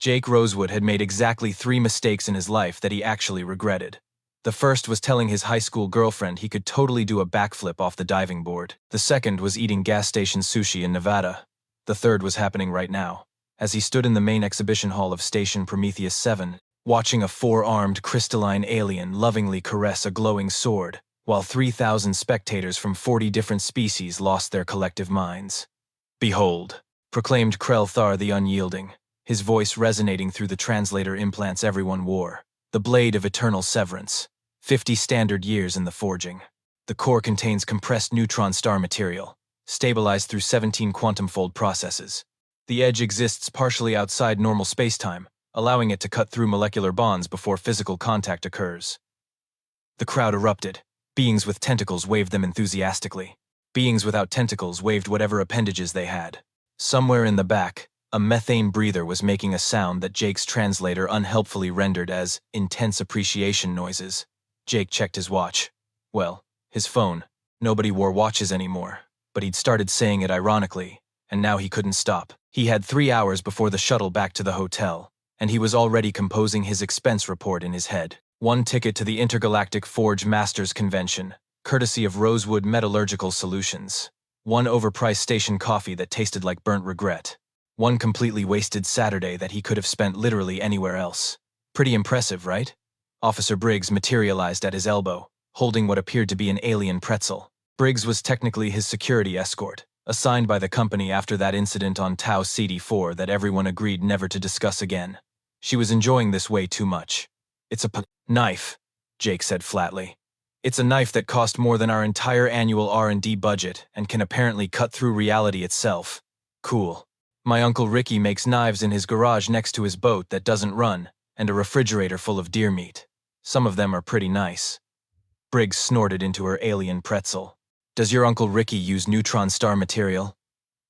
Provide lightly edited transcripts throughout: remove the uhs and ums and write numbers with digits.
Jake Rosewood had made exactly 3 mistakes in his life that he actually regretted. The first was telling his high school girlfriend he could totally do a backflip off the diving board. The second was eating gas station sushi in Nevada. The third was happening right now, as he stood in the main exhibition hall of Station Prometheus 7, watching a 4-armed crystalline alien lovingly caress a glowing sword, while 3,000 spectators from 40 different species lost their collective minds. "Behold," proclaimed Krell Thar the Unyielding, his voice resonating through the translator implants everyone wore. "The blade of eternal severance. 50 standard years in the forging. The core contains compressed neutron star material, stabilized through 17 quantum fold processes. The edge exists partially outside normal spacetime, allowing it to cut through molecular bonds before physical contact occurs." The crowd erupted. Beings with tentacles waved them enthusiastically. Beings without tentacles waved whatever appendages they had. Somewhere in the back, a methane breather was making a sound that Jake's translator unhelpfully rendered as intense appreciation noises. Jake checked his watch. Well, his phone. Nobody wore watches anymore, but he'd started saying it ironically, and now he couldn't stop. He had 3 hours before the shuttle back to the hotel, and he was already composing his expense report in his head. 1 ticket to the Intergalactic Forgemasters Convention, courtesy of Rosewood Metallurgical Solutions. 1 overpriced station coffee that tasted like burnt regret. 1 completely wasted Saturday that he could have spent literally anywhere else. Pretty impressive, right? Officer Briggs materialized at his elbow, holding what appeared to be an alien pretzel. Briggs was technically his security escort, assigned by the company after that incident on Tau CD4 that everyone agreed never to discuss again. She was enjoying this way too much. "It's a knife," Jake said flatly. "It's a knife that cost more than our entire annual R&D budget and can apparently cut through reality itself. Cool. My Uncle Ricky makes knives in his garage next to his boat that doesn't run, and a refrigerator full of deer meat. Some of them are pretty nice." Briggs snorted into her alien pretzel. "Does your Uncle Ricky use neutron star material?"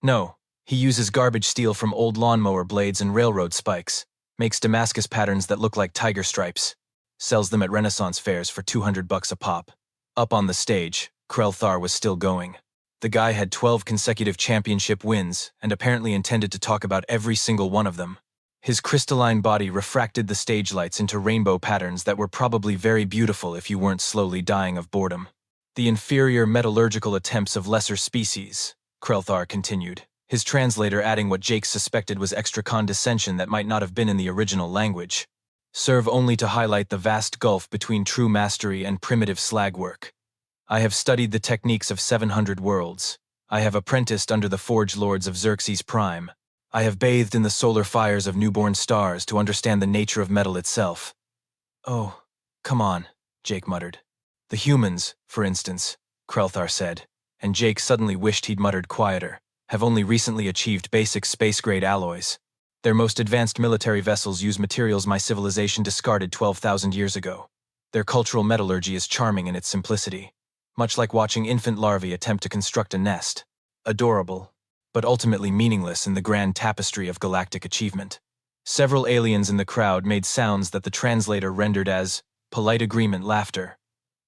"No, he uses garbage steel from old lawnmower blades and railroad spikes, makes Damascus patterns that look like tiger stripes, sells them at Renaissance fairs for $200 a pop." Up on the stage, Krell Thar was still going. The guy had 12 consecutive championship wins and apparently intended to talk about every single one of them. His crystalline body refracted the stage lights into rainbow patterns that were probably very beautiful if you weren't slowly dying of boredom. "The inferior metallurgical attempts of lesser species," Krell Thar continued, his translator adding what Jake suspected was extra condescension that might not have been in the original language, "serve only to highlight the vast gulf between true mastery and primitive slag work. I have studied the techniques of 700 worlds. I have apprenticed under the Forge Lords of Xerxes Prime. I have bathed in the solar fires of newborn stars to understand the nature of metal itself." "Oh, come on," Jake muttered. "The humans, for instance," Krell Thar said, and Jake suddenly wished he'd muttered quieter, "have only recently achieved basic space-grade alloys. Their most advanced military vessels use materials my civilization discarded 12,000 years ago. Their cultural metallurgy is charming in its simplicity, much like watching infant larvae attempt to construct a nest. Adorable, but ultimately meaningless in the grand tapestry of galactic achievement." Several aliens in the crowd made sounds that the translator rendered as polite agreement laughter.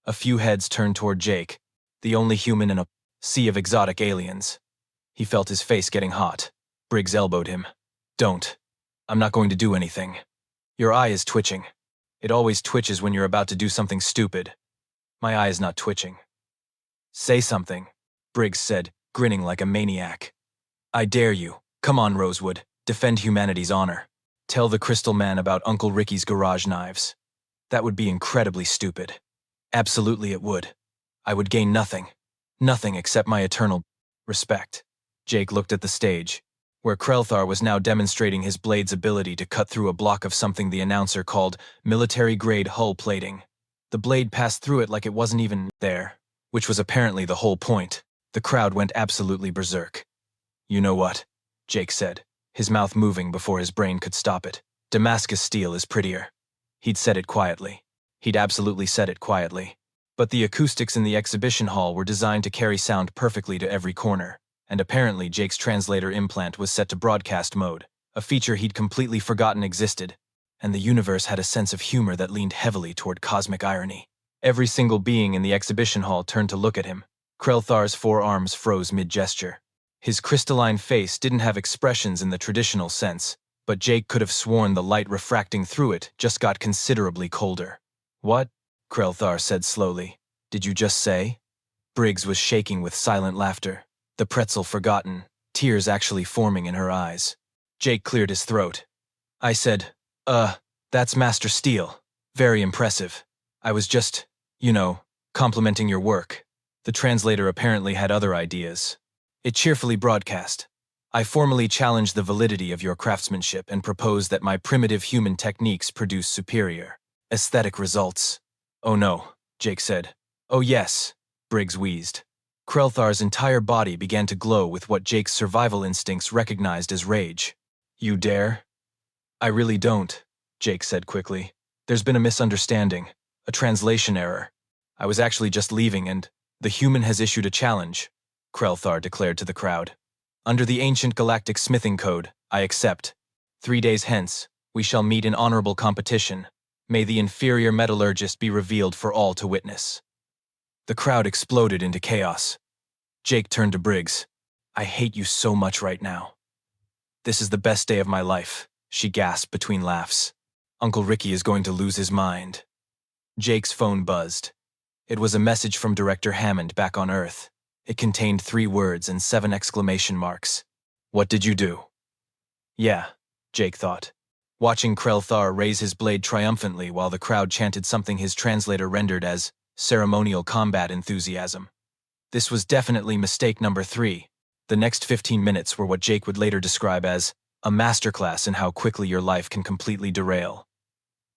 A few heads turned toward Jake, the only human in a sea of exotic aliens. He felt his face getting hot. Briggs elbowed him. "Don't. I'm not going to do anything. Your eye is twitching. It always twitches when you're about to do something stupid. My eye is not twitching." "Say something," Briggs said, grinning like a maniac. "I dare you. Come on, Rosewood. Defend humanity's honor. Tell the Crystal Man about Uncle Ricky's garage knives. That would be incredibly stupid. Absolutely it would. I would gain nothing. Nothing except my eternal respect." Jake looked at the stage, where Krell Thar was now demonstrating his blade's ability to cut through a block of something the announcer called military-grade hull plating. The blade passed through it like it wasn't even there, which was apparently the whole point. The crowd went absolutely berserk. "You know what?" Jake said, his mouth moving before his brain could stop it. "Damascus steel is prettier." He'd said it quietly. He'd absolutely said it quietly. But the acoustics in the exhibition hall were designed to carry sound perfectly to every corner, and apparently Jake's translator implant was set to broadcast mode, a feature he'd completely forgotten existed, and the universe had a sense of humor that leaned heavily toward cosmic irony. Every single being in the exhibition hall turned to look at him. Krell Thar's forearms froze mid-gesture. His crystalline face didn't have expressions in the traditional sense, but Jake could have sworn the light refracting through it just got considerably colder. What? Krelthar said slowly. Did you just say? Briggs was shaking with silent laughter, the pretzel forgotten, tears actually forming in her eyes. Jake cleared his throat. I said, that's Master Steel. Very impressive. I was just, complimenting your work. The translator apparently had other ideas. It cheerfully broadcast. I formally challenge the validity of your craftsmanship and propose that my primitive human techniques produce superior, aesthetic results. Oh no, Jake said. Oh yes, Briggs wheezed. Krelthar's entire body began to glow with what Jake's survival instincts recognized as rage. You dare? I really don't, Jake said quickly. There's been a misunderstanding, a translation error. I was actually just leaving and the human has issued a challenge, Krelthar declared to the crowd. Under the ancient galactic smithing code, I accept. 3 days hence, we shall meet in honorable competition. May the inferior metallurgist be revealed for all to witness. The crowd exploded into chaos. Jake turned to Briggs. I hate you so much right now. This is the best day of my life, she gasped between laughs. Uncle Ricky is going to lose his mind. Jake's phone buzzed. It was a message from Director Hammond back on Earth. It contained 3 words and 7 exclamation marks. What did you do? Yeah, Jake thought, watching Krelthar raise his blade triumphantly while the crowd chanted something his translator rendered as ceremonial combat enthusiasm. This was definitely mistake number 3. The next 15 minutes were what Jake would later describe as a masterclass in how quickly your life can completely derail.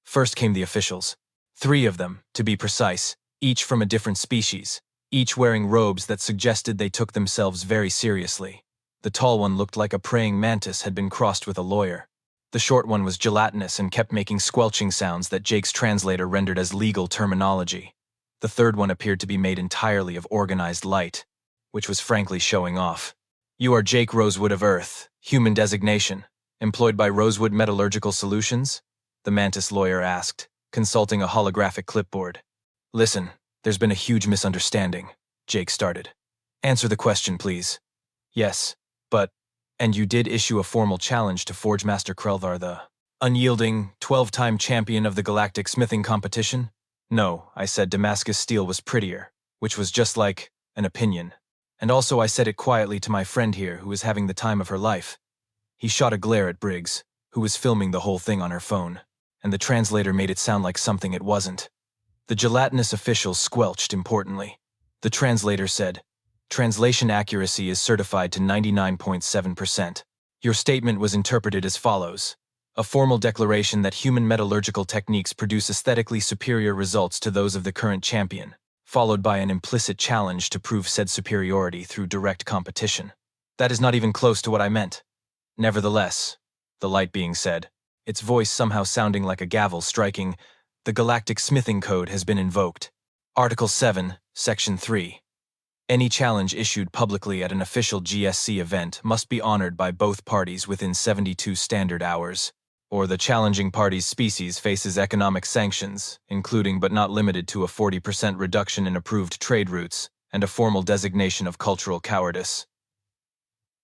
First came the officials. 3 of them, to be precise, each from a different species, each wearing robes that suggested they took themselves very seriously. The tall one looked like a praying mantis had been crossed with a lawyer. The short one was gelatinous and kept making squelching sounds that Jake's translator rendered as legal terminology. The third one appeared to be made entirely of organized light, which was frankly showing off. You are Jake Rosewood of Earth, human designation, employed by Rosewood Metallurgical Solutions? The mantis lawyer asked, consulting a holographic clipboard. Listen, there's been a huge misunderstanding, Jake started. Answer the question, please. Yes, but, and you did issue a formal challenge to Forgemaster Krelthar, the unyielding, 12-time champion of the galactic smithing competition? No, I said Damascus steel was prettier, which was just like an opinion. And also I said it quietly to my friend here who was having the time of her life. He shot a glare at Briggs, who was filming the whole thing on her phone, and the translator made it sound like something it wasn't. The gelatinous official squelched importantly. The translator said, Translation accuracy is certified to 99.7%. Your statement was interpreted as follows. A formal declaration that human metallurgical techniques produce aesthetically superior results to those of the current champion, followed by an implicit challenge to prove said superiority through direct competition. That is not even close to what I meant. Nevertheless, the light being said, its voice somehow sounding like a gavel striking, the Galactic Smithing Code has been invoked. Article 7, Section 3. Any challenge issued publicly at an official GSC event must be honored by both parties within 72 standard hours, or the challenging party's species faces economic sanctions, including but not limited to a 40% reduction in approved trade routes and a formal designation of cultural cowardice.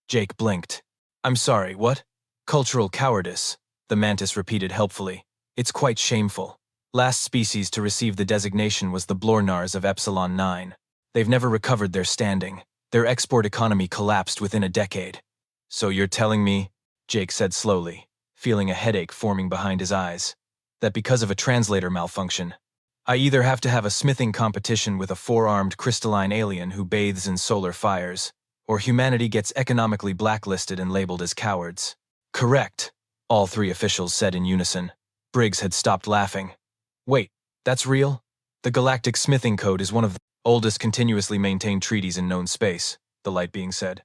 Jake blinked. I'm sorry, what? Cultural cowardice, the mantis repeated helpfully. It's quite shameful. Last species to receive the designation was the Blornars of Epsilon 9. They've never recovered their standing. Their export economy collapsed within a decade. So you're telling me, Jake said slowly, feeling a headache forming behind his eyes, that because of a translator malfunction, I either have to have a smithing competition with a 4-armed crystalline alien who bathes in solar fires, or humanity gets economically blacklisted and labeled as cowards. Correct, all 3 officials said in unison. Briggs had stopped laughing. Wait, that's real? The Galactic Smithing Code is one of the oldest continuously maintained treaties in known space, the light being said.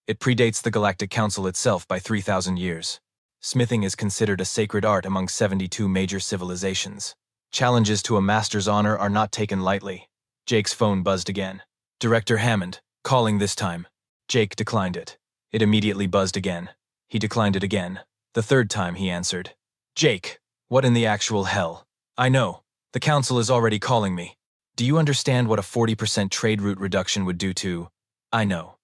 It predates the Galactic Council itself by 3,000 years. Smithing is considered a sacred art among 72 major civilizations. Challenges to a master's honor are not taken lightly. Jake's phone buzzed again. Director Hammond, calling this time. Jake declined it. It immediately buzzed again. He declined it again. The 3rd time he answered. Jake, what in the actual hell? I know. The council is already calling me. Do you understand what a 40% trade route reduction would do to... I know.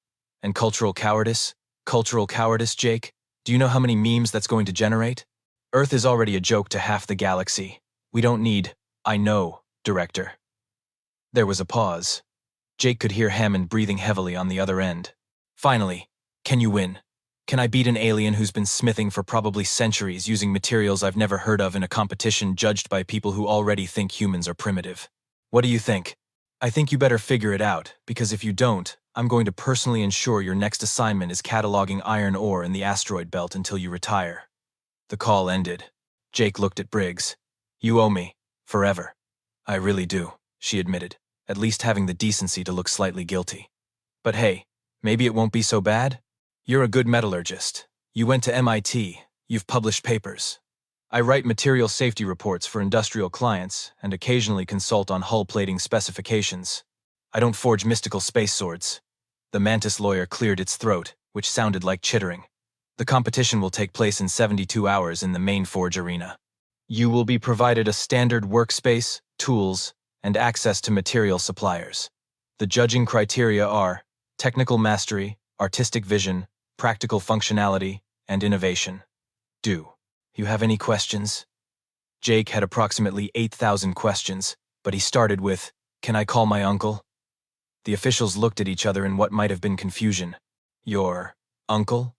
And cultural cowardice? Cultural cowardice, Jake? Do you know how many memes that's going to generate? Earth is already a joke to half the galaxy. We don't need, I know, director. There was a pause. Jake could hear Hammond breathing heavily on the other end. Finally, can you win? Can I beat an alien who's been smithing for probably centuries using materials I've never heard of in a competition judged by people who already think humans are primitive? What do you think? I think you better figure it out, because if you don't, I'm going to personally ensure your next assignment is cataloging iron ore in the asteroid belt until you retire. The call ended. Jake looked at Briggs. You owe me. Forever. I really do, she admitted, at least having the decency to look slightly guilty. But hey, maybe it won't be so bad. You're a good metallurgist. You went to MIT. You've published papers. I write material safety reports for industrial clients and occasionally consult on hull plating specifications. I don't forge mystical space swords. The Mantis lawyer cleared its throat, which sounded like chittering. The competition will take place in 72 hours in the main forge arena. You will be provided a standard workspace, tools, and access to material suppliers. The judging criteria are technical mastery, artistic vision, practical functionality, and innovation. Do you have any questions? Jake had approximately 8,000 questions, but he started with, "Can I call my uncle?" The officials looked at each other in what might have been confusion. Your uncle?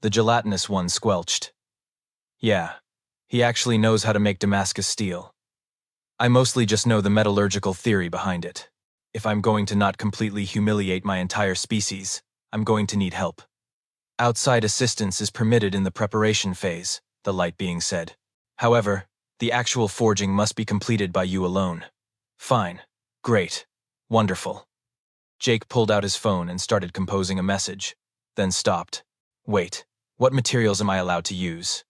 The gelatinous one squelched. Yeah, he actually knows how to make Damascus steel. I mostly just know the metallurgical theory behind it. If I'm going to not completely humiliate my entire species, I'm going to need help. Outside assistance is permitted in the preparation phase, the light being said. However, the actual forging must be completed by you alone. Fine. Great. Wonderful. Jake pulled out his phone and started composing a message, then stopped. Wait, what materials am I allowed to use?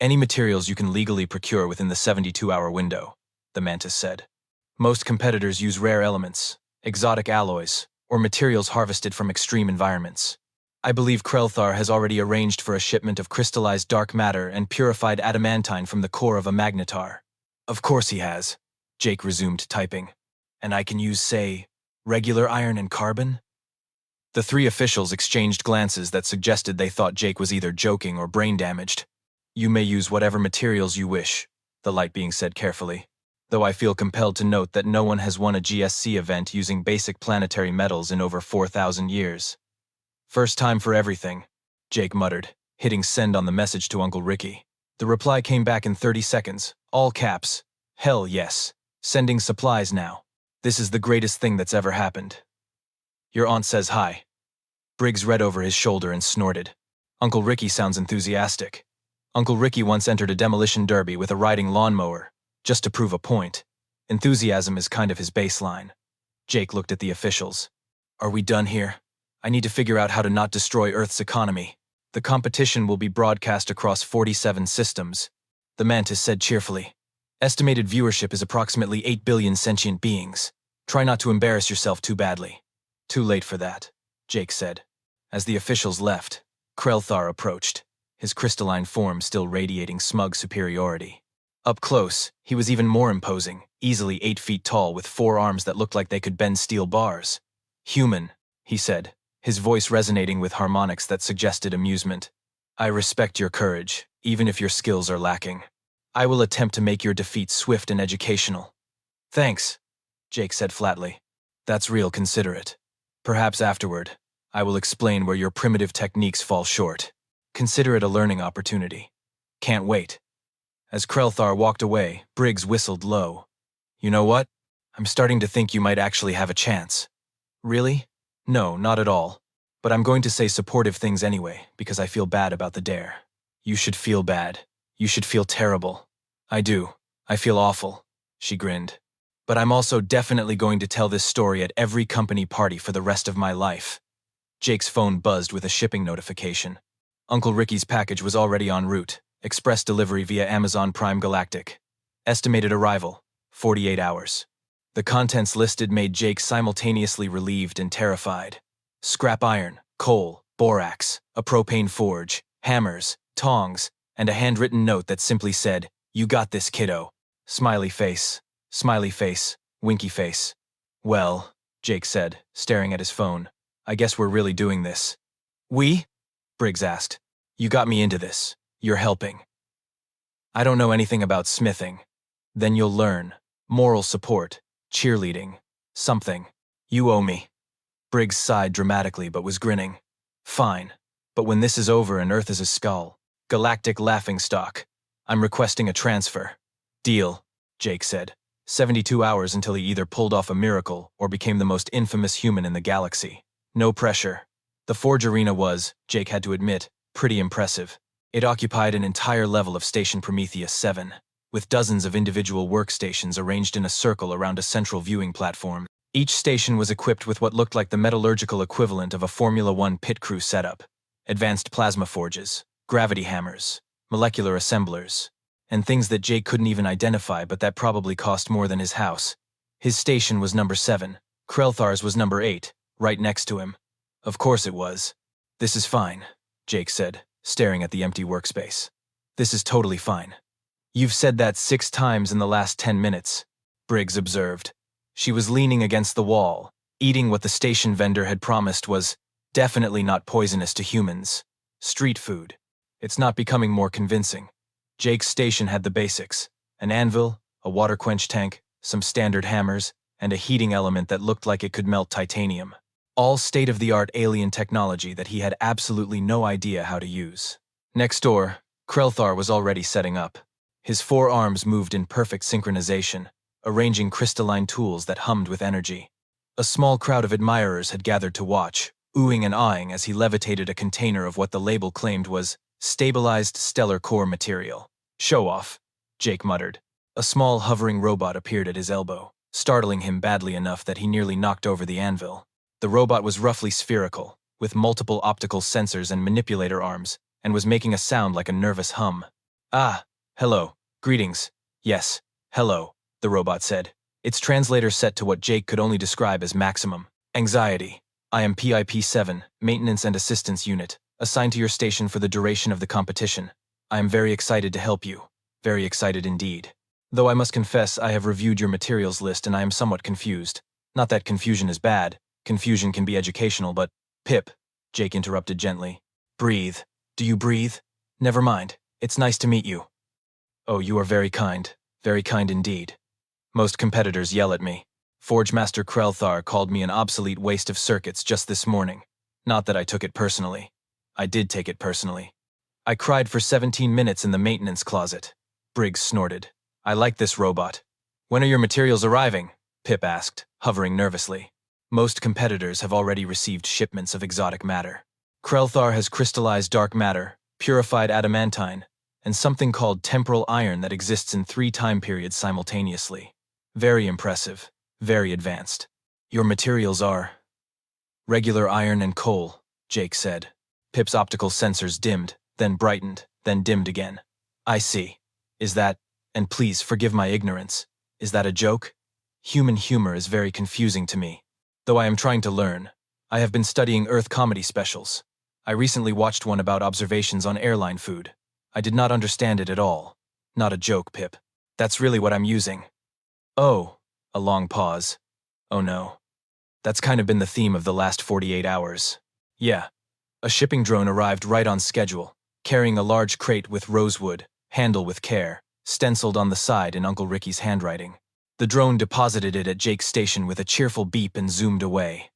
Any materials you can legally procure within the 72-hour window, the Mantis said. Most competitors use rare elements, exotic alloys, or materials harvested from extreme environments. I believe Krelthar has already arranged for a shipment of crystallized dark matter and purified adamantine from the core of a magnetar. Of course he has, Jake resumed typing. And I can use, say, regular iron and carbon? The three officials exchanged glances that suggested they thought Jake was either joking or brain damaged. You may use whatever materials you wish, the light being said carefully, though I feel compelled to note that no one has won a GSC event using basic planetary metals in over 4,000 years. First time for everything, Jake muttered, hitting send on the message to Uncle Ricky. The reply came back in 30 seconds, all caps. Hell yes. Sending supplies now. This is the greatest thing that's ever happened. Your aunt says hi. Briggs read over his shoulder and snorted. Uncle Ricky sounds enthusiastic. Uncle Ricky once entered a demolition derby with a riding lawnmower, just to prove a point. Enthusiasm is kind of his baseline. Jake looked at the officials. Are we done here? I need to figure out how to not destroy Earth's economy. The competition will be broadcast across 47 systems, the Mantis said cheerfully. Estimated viewership is approximately 8 billion sentient beings. Try not to embarrass yourself too badly. Too late for that, Jake said. As the officials left, Krelthar approached, his crystalline form still radiating smug superiority. Up close, he was even more imposing, easily 8 feet tall with 4 arms that looked like they could bend steel bars. Human, he said, his voice resonating with harmonics that suggested amusement. I respect your courage, even if your skills are lacking. I will attempt to make your defeat swift and educational. Thanks, Jake said flatly. That's real considerate. Perhaps afterward, I will explain where your primitive techniques fall short. Consider it a learning opportunity. Can't wait. As Krelthar walked away, Briggs whistled low. You know what? I'm starting to think you might actually have a chance. Really? No, not at all. But I'm going to say supportive things anyway, because I feel bad about the dare. You should feel bad. You should feel terrible. I do. I feel awful, she grinned. But I'm also definitely going to tell this story at every company party for the rest of my life. Jake's phone buzzed with a shipping notification. Uncle Ricky's package was already en route. Express delivery via Amazon Prime Galactic. Estimated arrival, 48 hours. The contents listed made Jake simultaneously relieved and terrified. Scrap iron, coal, borax, a propane forge, hammers, tongs, and a handwritten note that simply said, "You got this, kiddo." Smiley face, winky face. Well, Jake said, staring at his phone, I guess we're really doing this. We? Briggs asked. You got me into this. You're helping. I don't know anything about smithing. Then you'll learn. Moral support. Cheerleading. Something. You owe me. Briggs sighed dramatically but was grinning. Fine. But when this is over and Earth is a skull, galactic laughingstock, I'm requesting a transfer. Deal, Jake said. 72 hours until he either pulled off a miracle or became the most infamous human in the galaxy. No pressure. The Forge Arena was, Jake had to admit, pretty impressive. It occupied an entire level of Station Prometheus 7, with dozens of individual workstations arranged in a circle around a central viewing platform. Each station was equipped with what looked like the metallurgical equivalent of a Formula One pit crew setup: advanced plasma forges, gravity hammers, molecular assemblers, and things that Jake couldn't even identify but that probably cost more than his house. His station was number 7, Krelthar's was number 8, right next to him. Of course it was. This is fine, Jake said, staring at the empty workspace. This is totally fine. You've said that 6 times in the last 10 minutes, Briggs observed. She was leaning against the wall, eating what the station vendor had promised was definitely not poisonous to humans. Street food. It's not becoming more convincing. Jake's station had the basics: an anvil, a water quench tank, some standard hammers, and a heating element that looked like it could melt titanium. All state-of-the-art alien technology that he had absolutely no idea how to use. Next door, Krelthar was already setting up. His 4 arms moved in perfect synchronization, arranging crystalline tools that hummed with energy. A small crowd of admirers had gathered to watch, oohing and aahing as he levitated a container of what the label claimed was stabilized stellar core material. Show off, Jake muttered. A small hovering robot appeared at his elbow, startling him badly enough that he nearly knocked over the anvil. The robot was roughly spherical, with multiple optical sensors and manipulator arms, and was making a sound like a nervous hum. Ah, hello, greetings. Yes, hello, the robot said, its translator set to what Jake could only describe as maximum anxiety. I am PIP-7, Maintenance and Assistance Unit, assigned to your station for the duration of the competition. I am very excited to help you. Very excited indeed. Though I must confess I have reviewed your materials list and I am somewhat confused. Not that confusion is bad. Confusion can be educational, but… Pip, Jake interrupted gently. Breathe. Do you breathe? Never mind. It's nice to meet you. Oh, you are very kind indeed. Most competitors yell at me. Forgemaster Krelthar called me an obsolete waste of circuits just this morning. Not that I took it personally. I did take it personally. I cried for 17 minutes in the maintenance closet. Briggs snorted. I like this robot. When are your materials arriving? Pip asked, hovering nervously. Most competitors have already received shipments of exotic matter. Krelthar has crystallized dark matter, purified adamantine, and something called temporal iron that exists in 3 time periods simultaneously. Very impressive, very advanced. Your materials are… regular iron and coal, Jake said. Pip's optical sensors dimmed, then brightened, then dimmed again. I see. Is that… and please forgive my ignorance, is that a joke? Human humor is very confusing to me. Though I am trying to learn, I have been studying Earth comedy specials. I recently watched one about observations on airline food. I did not understand it at all. Not a joke, Pip. That's really what I'm using. Oh, a long pause. Oh no. That's kind of been the theme of the last 48 hours. Yeah. A shipping drone arrived right on schedule, carrying a large crate with rosewood, handle with care, stenciled on the side in Uncle Ricky's handwriting. The drone deposited it at Jake's station with a cheerful beep and zoomed away.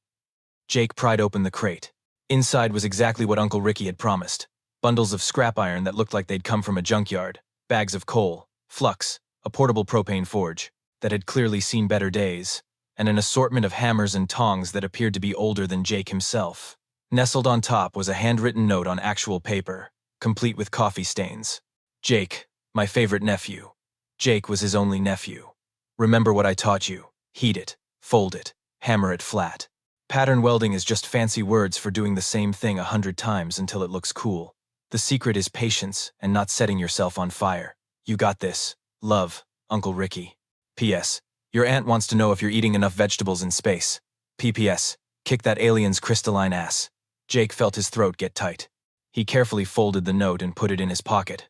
Jake pried open the crate. Inside was exactly what Uncle Ricky had promised. Bundles of scrap iron that looked like they'd come from a junkyard, bags of coal, flux, a portable propane forge that had clearly seen better days, and an assortment of hammers and tongs that appeared to be older than Jake himself. Nestled on top was a handwritten note on actual paper, complete with coffee stains. Jake, my favorite nephew. Jake was his only nephew. Remember what I taught you. Heat it, fold it, hammer it flat. Pattern welding is just fancy words for doing the same thing 100 times until it looks cool. The secret is patience and not setting yourself on fire. You got this. Love, Uncle Ricky. P.S. Your aunt wants to know if you're eating enough vegetables in space. P.P.S. Kick that alien's crystalline ass. Jake felt his throat get tight. He carefully folded the note and put it in his pocket.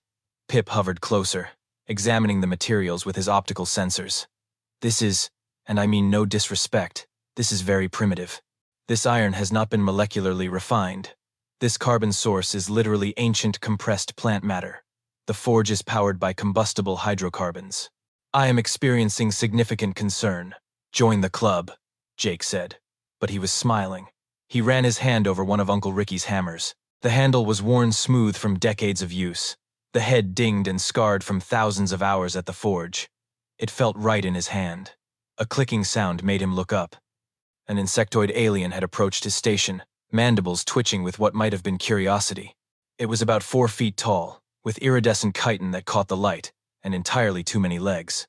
Pip hovered closer, examining the materials with his optical sensors. This is, and I mean no disrespect, this is very primitive. This iron has not been molecularly refined. This carbon source is literally ancient compressed plant matter. The forge is powered by combustible hydrocarbons. I am experiencing significant concern. Join the club, Jake said. But he was smiling. He ran his hand over one of Uncle Ricky's hammers. The handle was worn smooth from decades of use. The head dinged and scarred from thousands of hours at the forge. It felt right in his hand. A clicking sound made him look up. An insectoid alien had approached his station, mandibles twitching with what might have been curiosity. It was about 4 feet tall, with iridescent chitin that caught the light, and entirely too many legs.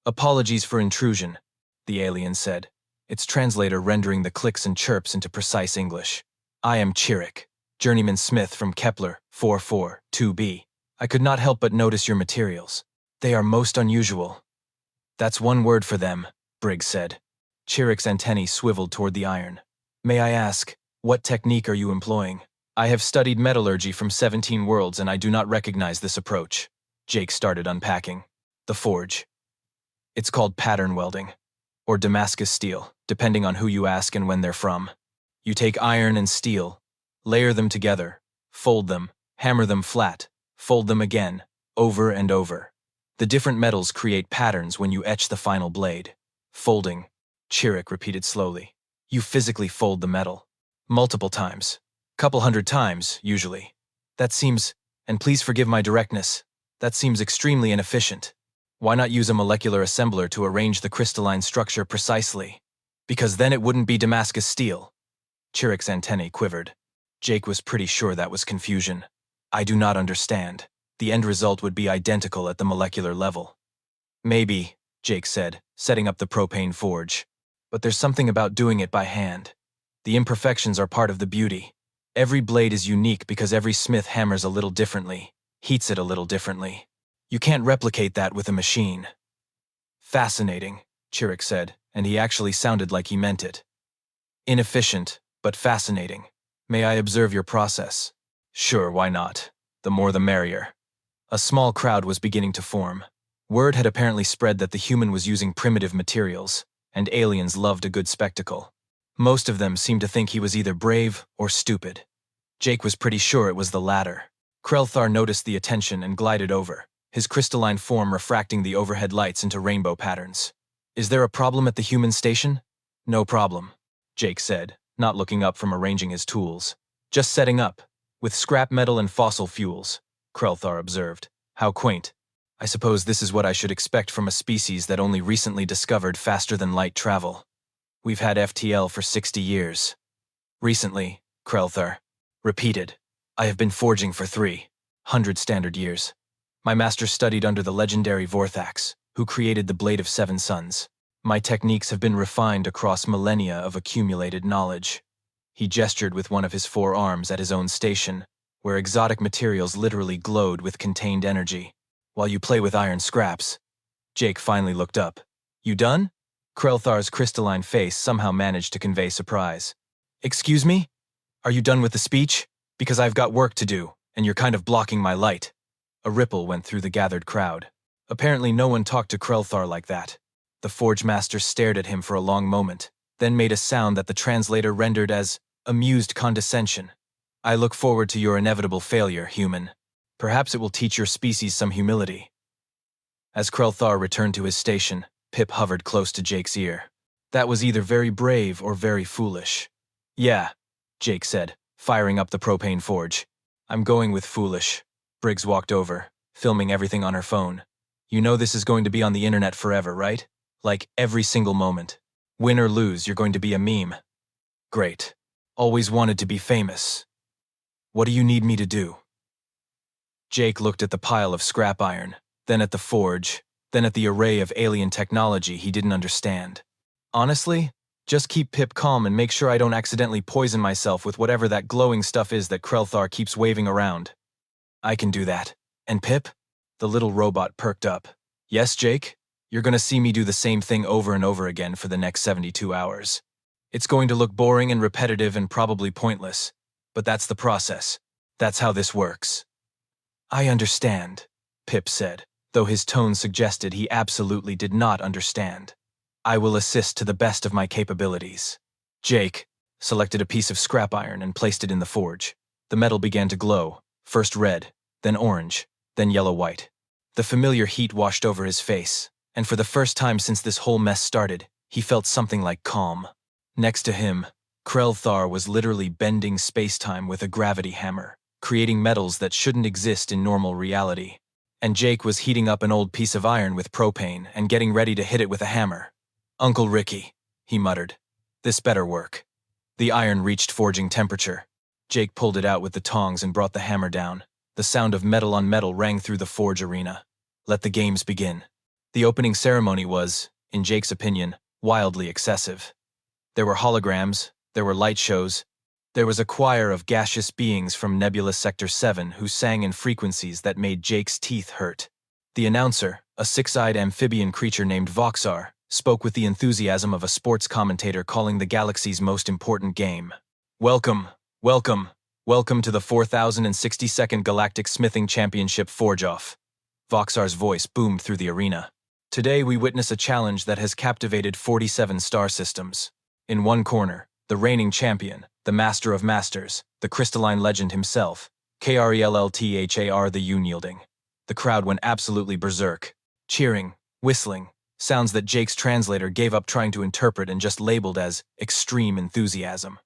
Apologies for intrusion, the alien said, its translator rendering the clicks and chirps into precise English. I am Chirik, journeyman smith from Kepler 442b. I could not help but notice your materials. They are most unusual. That's one word for them, Briggs said. Chirik's antennae swiveled toward the iron. May I ask, what technique are you employing? I have studied metallurgy from 17 worlds and I do not recognize this approach. Jake started unpacking. The forge. It's called pattern welding, or Damascus steel, depending on who you ask and when they're from. You take iron and steel, layer them together, fold them, hammer them flat, fold them again, over and over. The different metals create patterns when you etch the final blade. Folding, Chirik repeated slowly. You physically fold the metal. Multiple times. Couple hundred times, usually. That seems, and please forgive my directness, that seems extremely inefficient. Why not use a molecular assembler to arrange the crystalline structure precisely? Because then it wouldn't be Damascus steel. Chirik's antennae quivered. Jake was pretty sure that was confusion. I do not understand. The end result would be identical at the molecular level. Maybe, Jake said, setting up the propane forge. But there's something about doing it by hand. The imperfections are part of the beauty. Every blade is unique because every smith hammers a little differently, heats it a little differently. You can't replicate that with a machine. Fascinating, Chirik said, and he actually sounded like he meant it. Inefficient, but fascinating. May I observe your process? Sure, why not? The more the merrier. A small crowd was beginning to form. Word had apparently spread that the human was using primitive materials, and aliens loved a good spectacle. Most of them seemed to think he was either brave or stupid. Jake was pretty sure it was the latter. Krelthar noticed the attention and glided over, his crystalline form refracting the overhead lights into rainbow patterns. Is there a problem at the human station? No problem, Jake said, not looking up from arranging his tools. Just setting up, with scrap metal and fossil fuels, Krelthar observed. How quaint. I suppose this is what I should expect from a species that only recently discovered faster-than-light travel. We've had FTL for 60 years. Recently, Krelthar repeated, I have been forging for 300 standard years. My master studied under the legendary Vorthax, who created the Blade of 7 Suns. My techniques have been refined across millennia of accumulated knowledge. He gestured with one of his 4 arms at his own station, where exotic materials literally glowed with contained energy. While you play with iron scraps. Jake finally looked up. You done? Krelthar's crystalline face somehow managed to convey surprise. Excuse me? Are you done with the speech? Because I've got work to do, and you're kind of blocking my light. A ripple went through the gathered crowd. Apparently no one talked to Krelthar like that. The Forgemaster stared at him for a long moment, then made a sound that the translator rendered as amused condescension. I look forward to your inevitable failure, human. Perhaps it will teach your species some humility. As Krelthar returned to his station, Pip hovered close to Jake's ear. That was either very brave or very foolish. Yeah, Jake said, firing up the propane forge. I'm going with foolish. Briggs walked over, filming everything on her phone. You know this is going to be on the internet forever, right? Like every single moment. Win or lose, you're going to be a meme. Great. Always wanted to be famous. What do you need me to do? Jake looked at the pile of scrap iron, then at the forge, then at the array of alien technology he didn't understand. Honestly, just keep Pip calm and make sure I don't accidentally poison myself with whatever that glowing stuff is that Krelthar keeps waving around. I can do that. And Pip? The little robot perked up. Yes, Jake? You're gonna see me do the same thing over and over again for the next 72 hours. It's going to look boring and repetitive and probably pointless, but that's the process. That's how this works. I understand, Pip said, though his tone suggested he absolutely did not understand. I will assist to the best of my capabilities. Jake selected a piece of scrap iron and placed it in the forge. The metal began to glow, first red, then orange, then yellow-white. The familiar heat washed over his face, and for the first time since this whole mess started, he felt something like calm. Next to him, Krelthar was literally bending space-time with a gravity hammer, creating metals that shouldn't exist in normal reality. And Jake was heating up an old piece of iron with propane and getting ready to hit it with a hammer. "Uncle Ricky," he muttered. "This better work." The iron reached forging temperature. Jake pulled it out with the tongs and brought the hammer down. The sound of metal on metal rang through the forge arena. Let the games begin. The opening ceremony was, in Jake's opinion, wildly excessive. There were holograms, there were light shows, there was a choir of gaseous beings from Nebulous Sector 7 who sang in frequencies that made Jake's teeth hurt. The announcer, a six-eyed amphibian creature named Voxar, spoke with the enthusiasm of a sports commentator calling the galaxy's most important game. "Welcome, welcome, welcome to the 4062nd Galactic Smithing Championship Forge-Off." Voxar's voice boomed through the arena. "Today we witness a challenge that has captivated 47 star systems. In one corner, the reigning champion, the master of masters, the crystalline legend himself, Krellthar the unyielding." The crowd went absolutely berserk. Cheering, whistling, sounds that Jake's translator gave up trying to interpret and just labeled as extreme enthusiasm.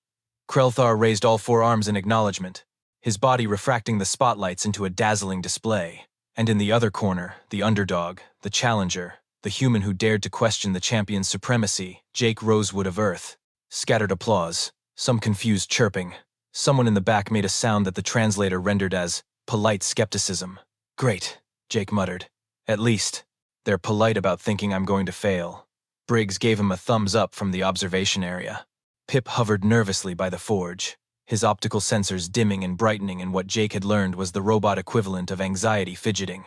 Krelthar raised all four arms in acknowledgement, his body refracting the spotlights into a dazzling display. And in the other corner, the underdog, the challenger, the human who dared to question the champion's supremacy, Jake Rosewood of Earth. Scattered applause, some confused chirping. Someone in the back made a sound that the translator rendered as polite skepticism. "Great," Jake muttered. "At least, they're polite about thinking I'm going to fail." Briggs gave him a thumbs up from the observation area. Pip hovered nervously by the forge, his optical sensors dimming and brightening in what Jake had learned was the robot equivalent of anxiety fidgeting.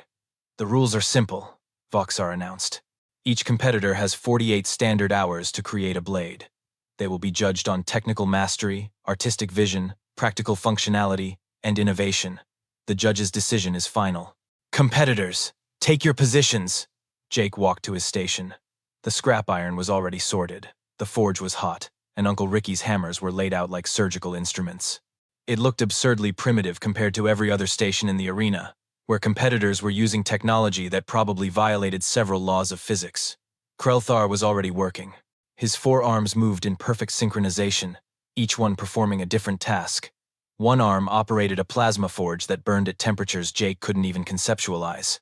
"The rules are simple," Voxar announced. "Each competitor has 48 standard hours to create a blade. They will be judged on technical mastery, artistic vision, practical functionality, and innovation. The judge's decision is final." "Competitors, take your positions!" Jake walked to his station. The scrap iron was already sorted, the forge was hot, and Uncle Ricky's hammers were laid out like surgical instruments. It looked absurdly primitive compared to every other station in the arena, where competitors were using technology that probably violated several laws of physics. Krelthar was already working. His four arms moved in perfect synchronization, each one performing a different task. One arm operated a plasma forge that burned at temperatures Jake couldn't even conceptualize.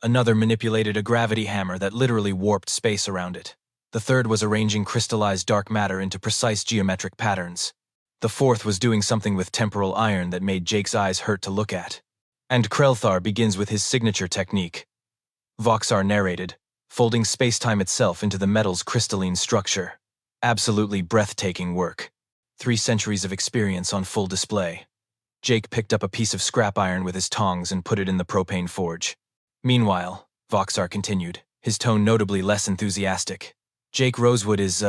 Another manipulated a gravity hammer that literally warped space around it. The third was arranging crystallized dark matter into precise geometric patterns. The fourth was doing something with temporal iron that made Jake's eyes hurt to look at. And Krelthar begins with his signature technique. Voxar narrated, folding space-time itself into the metal's crystalline structure. Absolutely breathtaking work. 3 centuries of experience on full display. Jake picked up a piece of scrap iron with his tongs and put it in the propane forge. "Meanwhile," Voxar continued, his tone notably less enthusiastic, "Jake Rosewood is,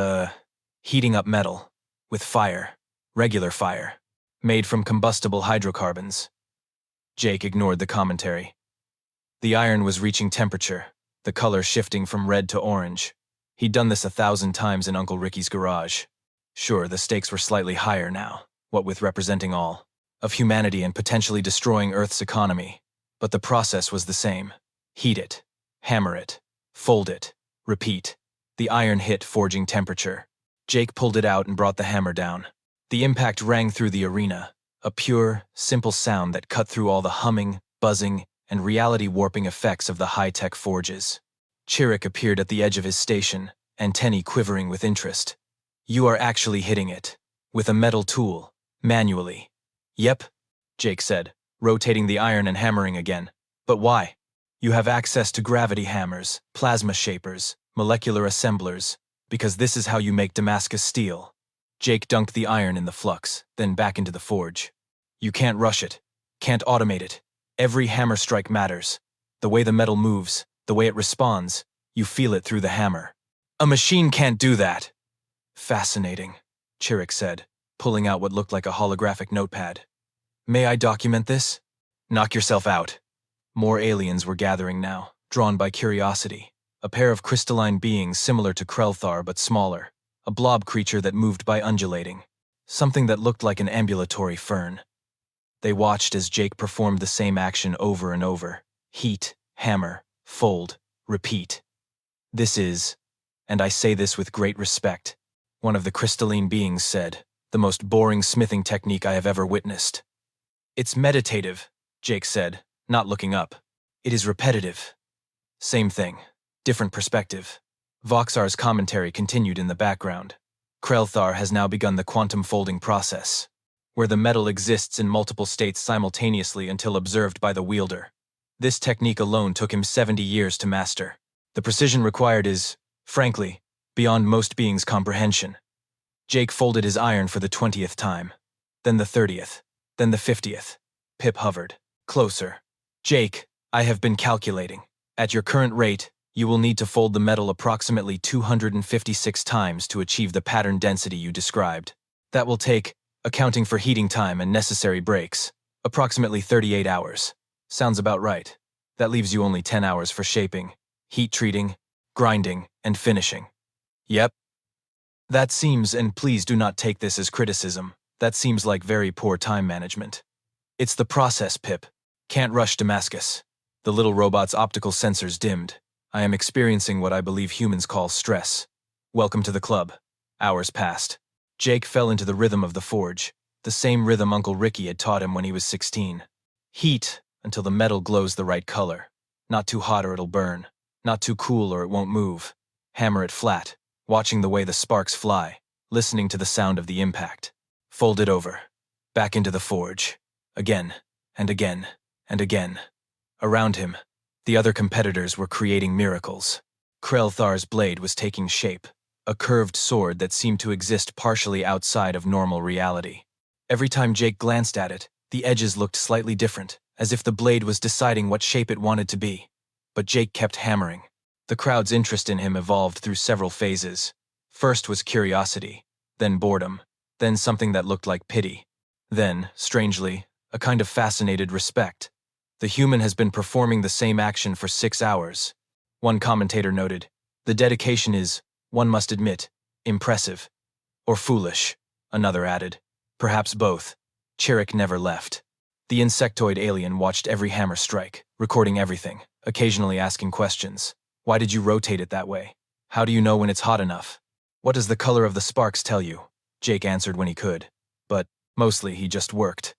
heating up metal. With fire. Regular fire. Made from combustible hydrocarbons." Jake ignored the commentary. The iron was reaching temperature, the color shifting from red to orange. He'd done this 1,000 times in Uncle Ricky's garage. Sure, the stakes were slightly higher now, what with representing all of humanity and potentially destroying Earth's economy. But the process was the same. Heat it. Hammer it. Fold it. Repeat. The iron hit forging temperature. Jake pulled it out and brought the hammer down. The impact rang through the arena, a pure, simple sound that cut through all the humming, buzzing, and reality-warping effects of the high-tech forges. Chirrut appeared at the edge of his station, antennae quivering with interest. "You are actually hitting it. With a metal tool. Manually." "Yep," Jake said, rotating the iron and hammering again. "But why?" "You have access to gravity hammers, plasma shapers, molecular assemblers, because this is how you make Damascus steel." Jake dunked the iron in the flux, then back into the forge. "You can't rush it. Can't automate it. Every hammer strike matters. The way the metal moves, the way it responds, you feel it through the hammer." "A machine can't do that." "Fascinating," Chirrut said, pulling out what looked like a holographic notepad. "May I document this?" "Knock yourself out." More aliens were gathering now, drawn by curiosity. A pair of crystalline beings similar to Krelthar but smaller. A blob creature that moved by undulating. Something that looked like an ambulatory fern. They watched as Jake performed the same action over and over. Heat, hammer, fold, repeat. This is, and I say this with great respect, one of the crystalline beings said, the most boring smithing technique I have ever witnessed. It's meditative, Jake said, not looking up. It is repetitive. Same thing, different perspective. Voxar's commentary continued in the background. Krelthar has now begun the quantum folding process, where the metal exists in multiple states simultaneously until observed by the wielder. This technique alone took him 70 years to master. The precision required is, frankly, beyond most beings' comprehension. Jake folded his iron for the 20th time. Then the 30th. Then the 50th. Pip hovered. Closer. Jake, I have been calculating. At your current rate, you will need to fold the metal approximately 256 times to achieve the pattern density you described. That will take, accounting for heating time and necessary breaks, approximately 38 hours. Sounds about right. That leaves you only 10 hours for shaping, heat treating, grinding, and finishing. Yep. That seems, and please do not take this as criticism, that seems like very poor time management. It's the process, Pip. Can't rush Damascus. The little robot's optical sensors dimmed. I am experiencing what I believe humans call stress. Welcome to the club. Hours passed. Jake fell into the rhythm of the forge, the same rhythm Uncle Ricky had taught him when he was 16. Heat until the metal glows the right color. Not too hot or it'll burn. Not too cool or it won't move. Hammer it flat, watching the way the sparks fly, listening to the sound of the impact. Fold it over. Back into the forge. Again, and again, and again. Around him, the other competitors were creating miracles. Krelthar's blade was taking shape, a curved sword that seemed to exist partially outside of normal reality. Every time Jake glanced at it, the edges looked slightly different, as if the blade was deciding what shape it wanted to be. But Jake kept hammering. The crowd's interest in him evolved through several phases. First was curiosity, then boredom, then something that looked like pity. Then, strangely, a kind of fascinated respect. The human has been performing the same action for 6 hours. One commentator noted, the dedication is, one must admit, impressive. Or foolish, another added. Perhaps both. Chirrut never left. The insectoid alien watched every hammer strike, recording everything, occasionally asking questions. Why did you rotate it that way? How do you know when it's hot enough? What does the color of the sparks tell you? Jake answered when he could. But, mostly, he just worked.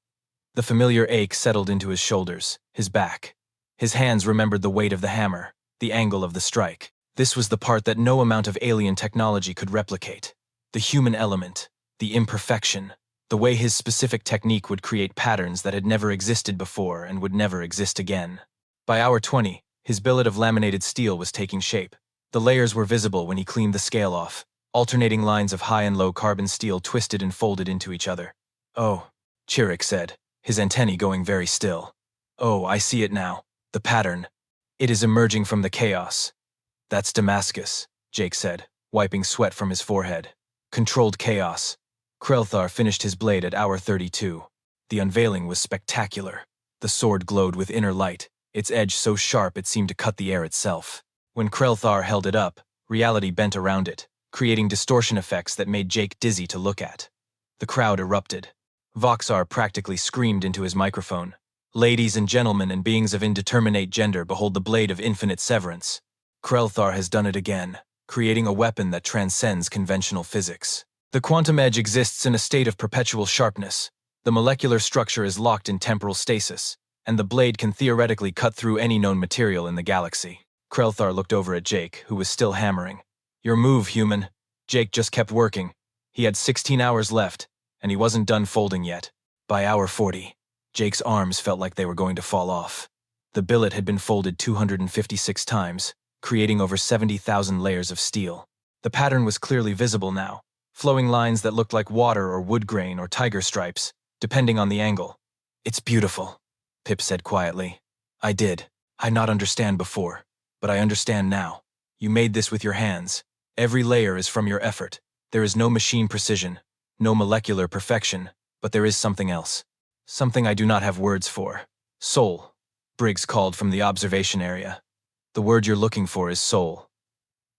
The familiar ache settled into his shoulders, his back. His hands remembered the weight of the hammer, the angle of the strike. This was the part that no amount of alien technology could replicate. The human element, the imperfection, the way his specific technique would create patterns that had never existed before and would never exist again. By hour 20, his billet of laminated steel was taking shape. The layers were visible when he cleaned the scale off. Alternating lines of high and low carbon steel twisted and folded into each other. Oh, Chirrut said, his antennae going very still. Oh, I see it now. The pattern. It is emerging from the chaos. That's Damascus, Jake said, wiping sweat from his forehead. Controlled chaos. Krelthar finished his blade at hour 32. The unveiling was spectacular. The sword glowed with inner light, its edge so sharp it seemed to cut the air itself. When Krelthar held it up, reality bent around it, creating distortion effects that made Jake dizzy to look at. The crowd erupted. Voxar practically screamed into his microphone. Ladies and gentlemen and beings of indeterminate gender, behold the blade of infinite severance. Krelthar has done it again, creating a weapon that transcends conventional physics. The quantum edge exists in a state of perpetual sharpness. The molecular structure is locked in temporal stasis, and the blade can theoretically cut through any known material in the galaxy. Krelthar looked over at Jake, who was still hammering. Your move, human. Jake just kept working. He had 16 hours left, and he wasn't done folding yet. By hour 40, Jake's arms felt like they were going to fall off. The billet had been folded 256 times, creating over 70,000 layers of steel. The pattern was clearly visible now, flowing lines that looked like water or wood grain or tiger stripes, depending on the angle. It's beautiful, Pip said quietly. I not understand before, but I understand now. You made this with your hands. Every layer is from your effort. There is no machine precision, no molecular perfection, but there is something else. Something I do not have words for. Soul, Briggs called from the observation area. The word you're looking for is soul.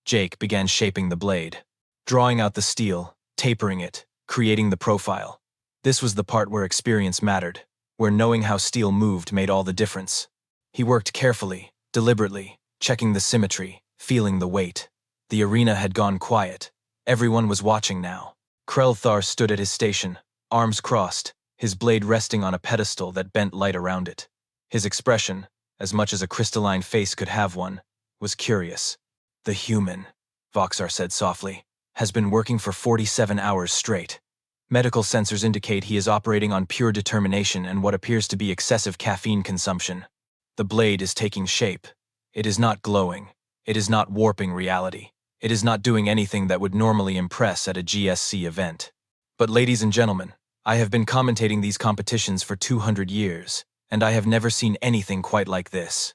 Jake began shaping the blade, drawing out the steel, tapering it, creating the profile. This was the part where experience mattered, where knowing how steel moved made all the difference. He worked carefully, deliberately, checking the symmetry, feeling the weight. The arena had gone quiet. Everyone was watching now. Krelthar stood at his station, arms crossed, his blade resting on a pedestal that bent light around it. His expression, as much as a crystalline face could have one, was curious. "The human," Voxar said softly, "has been working for 47 hours straight. Medical sensors indicate he is operating on pure determination and what appears to be excessive caffeine consumption. The blade is taking shape. It is not glowing. It is not warping reality. It is not doing anything that would normally impress at a GSC event. But ladies and gentlemen, I have been commentating these competitions for 200 years, and I have never seen anything quite like this."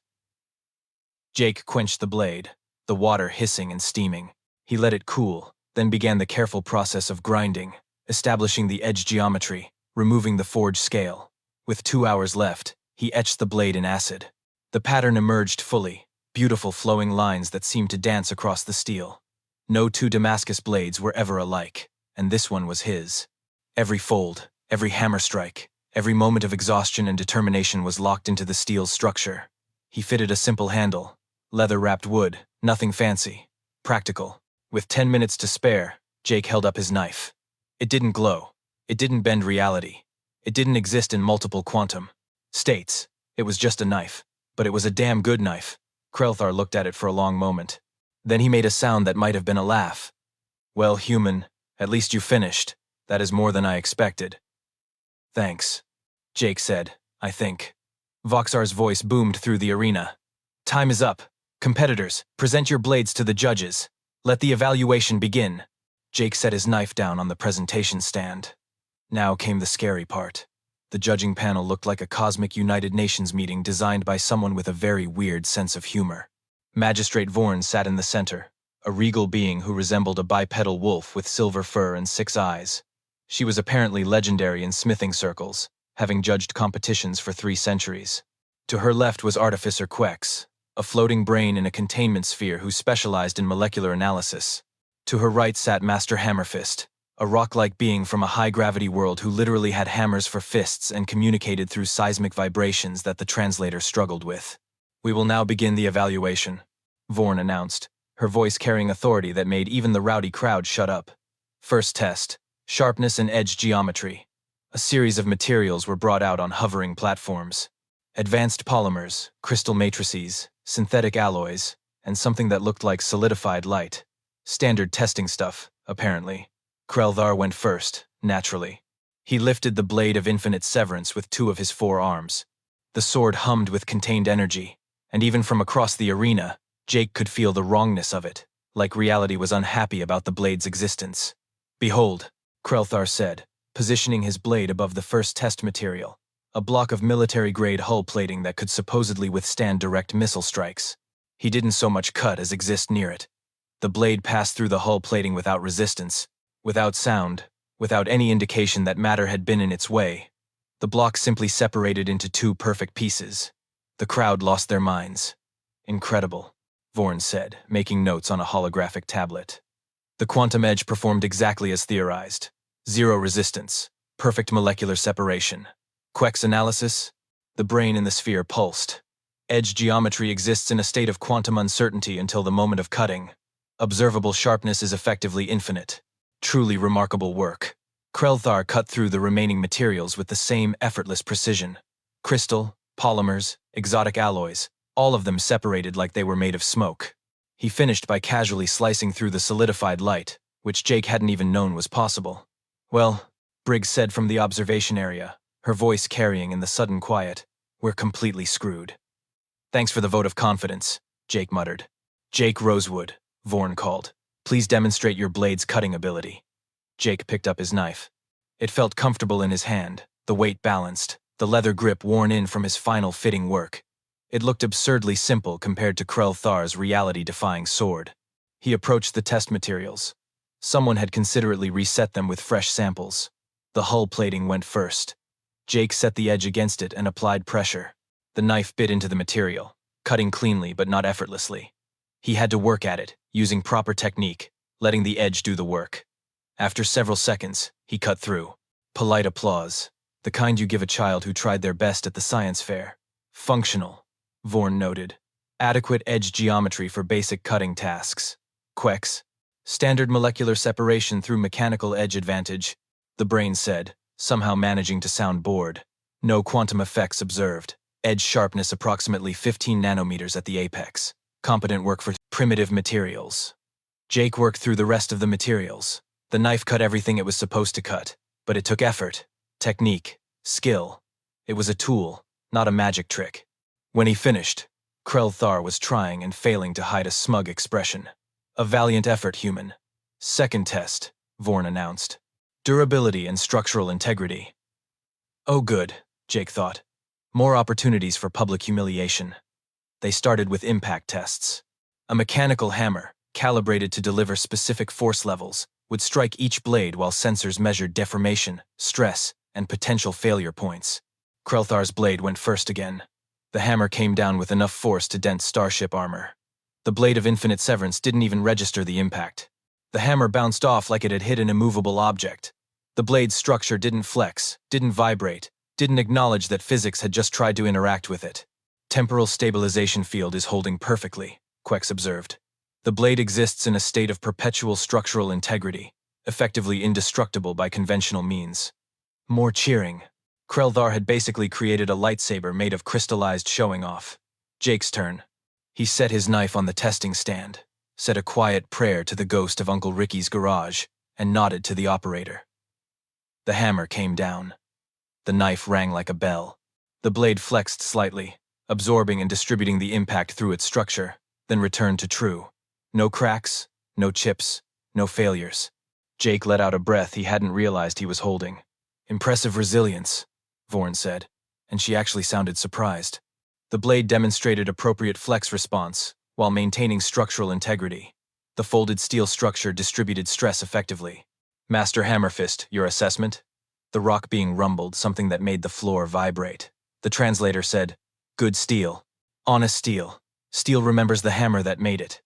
Jake quenched the blade, the water hissing and steaming. He let it cool, then began the careful process of grinding, establishing the edge geometry, removing the forge scale. With 2 hours left, he etched the blade in acid. The pattern emerged fully, beautiful flowing lines that seemed to dance across the steel. No two Damascus blades were ever alike, and this one was his. Every fold, every hammer strike, every moment of exhaustion and determination was locked into the steel's structure. He fitted a simple handle, leather-wrapped wood, nothing fancy, practical. With 10 minutes to spare, Jake held up his knife. It didn't glow. It didn't bend reality. It didn't exist in multiple quantum states. It was just a knife, but it was a damn good knife. Krelthar looked at it for a long moment. Then he made a sound that might have been a laugh. "Well, human, at least you finished. That is more than I expected." "Thanks," Jake said, "I think." Voxar's voice boomed through the arena. "Time is up. Competitors, present your blades to the judges. Let the evaluation begin." Jake set his knife down on the presentation stand. Now came the scary part. The judging panel looked like a cosmic United Nations meeting designed by someone with a very weird sense of humor. Magistrate Vorn sat in the center, a regal being who resembled a bipedal wolf with silver fur and 6 eyes. She was apparently legendary in smithing circles, having judged competitions for 3 centuries. To her left was Artificer Quex, a floating brain in a containment sphere who specialized in molecular analysis. To her right sat Master Hammerfist, a rock-like being from a high-gravity world who literally had hammers for fists and communicated through seismic vibrations that the translator struggled with. "We will now begin the evaluation," Vorn announced, her voice carrying authority that made even the rowdy crowd shut up. First test, sharpness and edge geometry. A series of materials were brought out on hovering platforms. Advanced polymers, crystal matrices, synthetic alloys, and something that looked like solidified light. Standard testing stuff, apparently. Krelthar went first, naturally. He lifted the blade of infinite severance with 2 of his 4 arms. The sword hummed with contained energy, and even from across the arena, Jake could feel the wrongness of it, like reality was unhappy about the blade's existence. "Behold," Krelthar said, positioning his blade above the first test material, a block of military-grade hull plating that could supposedly withstand direct missile strikes. He didn't so much cut as exist near it. The blade passed through the hull plating without resistance, without sound, without any indication that matter had been in its way. The block simply separated into 2 perfect pieces. The crowd lost their minds. "Incredible," Vorn said, making notes on a holographic tablet. The quantum edge performed exactly as theorized. 0 resistance, perfect molecular separation. Quex analysis? The brain in the sphere pulsed. Edge geometry exists in a state of quantum uncertainty until the moment of cutting. Observable sharpness is effectively infinite. Truly remarkable work. Krelthar cut through the remaining materials with the same effortless precision. Crystal, polymers, exotic alloys, all of them separated like they were made of smoke. He finished by casually slicing through the solidified light, which Jake hadn't even known was possible. "Well," Briggs said from the observation area, her voice carrying in the sudden quiet, "we're completely screwed." "Thanks for the vote of confidence," Jake muttered. "Jake Rosewood," Vorn called. "Please demonstrate your blade's cutting ability." Jake picked up his knife. It felt comfortable in his hand, the weight balanced, the leather grip worn in from his final fitting work. It looked absurdly simple compared to Krelthar's reality-defying sword. He approached the test materials. Someone had considerately reset them with fresh samples. The hull plating went first. Jake set the edge against it and applied pressure. The knife bit into the material, cutting cleanly but not effortlessly. He had to work at it, using proper technique, letting the edge do the work. After several seconds, he cut through. Polite applause. The kind you give a child who tried their best at the science fair. Functional, Vorn noted. Adequate edge geometry for basic cutting tasks. Quex. Standard molecular separation through mechanical edge advantage, the brain said, somehow managing to sound bored. No quantum effects observed. Edge sharpness approximately 15 nanometers at the apex. Competent work for primitive materials. Jake worked through the rest of the materials. The knife cut everything it was supposed to cut, but it took effort, technique, skill. It was a tool, not a magic trick. When he finished, Krell-Thar was trying and failing to hide a smug expression. A valiant effort, human. Second test, Vorn announced. Durability and structural integrity. Oh good, Jake thought. More opportunities for public humiliation. They started with impact tests. A mechanical hammer, calibrated to deliver specific force levels, would strike each blade while sensors measured deformation, stress, and potential failure points. Krell-Thar's blade went first again. The hammer came down with enough force to dent starship armor. The blade of infinite severance didn't even register the impact. The hammer bounced off like it had hit an immovable object. The blade's structure didn't flex, didn't vibrate, didn't acknowledge that physics had just tried to interact with it. Temporal stabilization field is holding perfectly, Quex observed. The blade exists in a state of perpetual structural integrity, effectively indestructible by conventional means. More cheering. Krell-Thar had basically created a lightsaber made of crystallized showing-off. Jake's turn. He set his knife on the testing stand, said a quiet prayer to the ghost of Uncle Ricky's garage, and nodded to the operator. The hammer came down. The knife rang like a bell. The blade flexed slightly, absorbing and distributing the impact through its structure, then returned to true. No cracks, no chips, no failures. Jake let out a breath he hadn't realized he was holding. Impressive resilience, Vorn said, and she actually sounded surprised. The blade demonstrated appropriate flex response, while maintaining structural integrity. The folded steel structure distributed stress effectively. Master Hammerfist, your assessment? The rock being rumbled, something that made the floor vibrate. The translator said, good steel. Honest steel. Steel remembers the hammer that made it.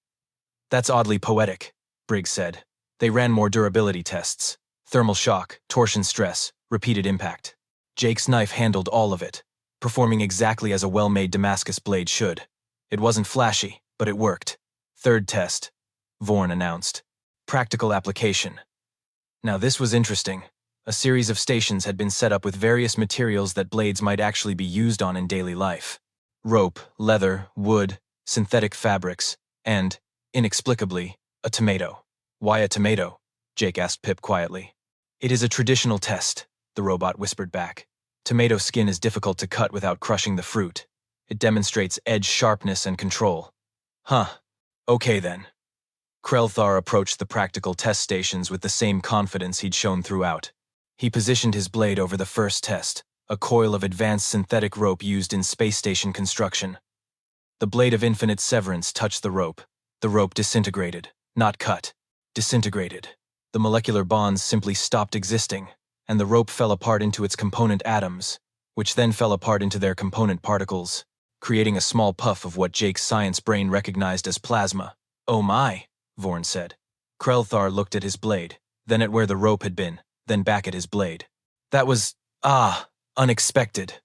That's oddly poetic, Briggs said. They ran more durability tests. Thermal shock, torsion stress, repeated impact. Jake's knife handled all of it, performing exactly as a well-made Damascus blade should. It wasn't flashy, but it worked. Third test, Vorn announced. Practical application. Now this was interesting. A series of stations had been set up with various materials that blades might actually be used on in daily life. Rope, leather, wood, synthetic fabrics, and, inexplicably, a tomato. Why a tomato? Jake asked Pip quietly. It is a traditional test, the robot whispered back. Tomato skin is difficult to cut without crushing the fruit. It demonstrates edge sharpness and control. Huh. Okay then. Krell-Thar approached the practical test stations with the same confidence he'd shown throughout. He positioned his blade over the first test, a coil of advanced synthetic rope used in space station construction. The blade of infinite severance touched the rope. The rope disintegrated, not cut, disintegrated. The molecular bonds simply stopped existing, and the rope fell apart into its component atoms, which then fell apart into their component particles, creating a small puff of what Jake's science brain recognized as plasma. Oh my, Vorn said. Krell-Thar looked at his blade, then at where the rope had been, then back at his blade. That was, unexpected.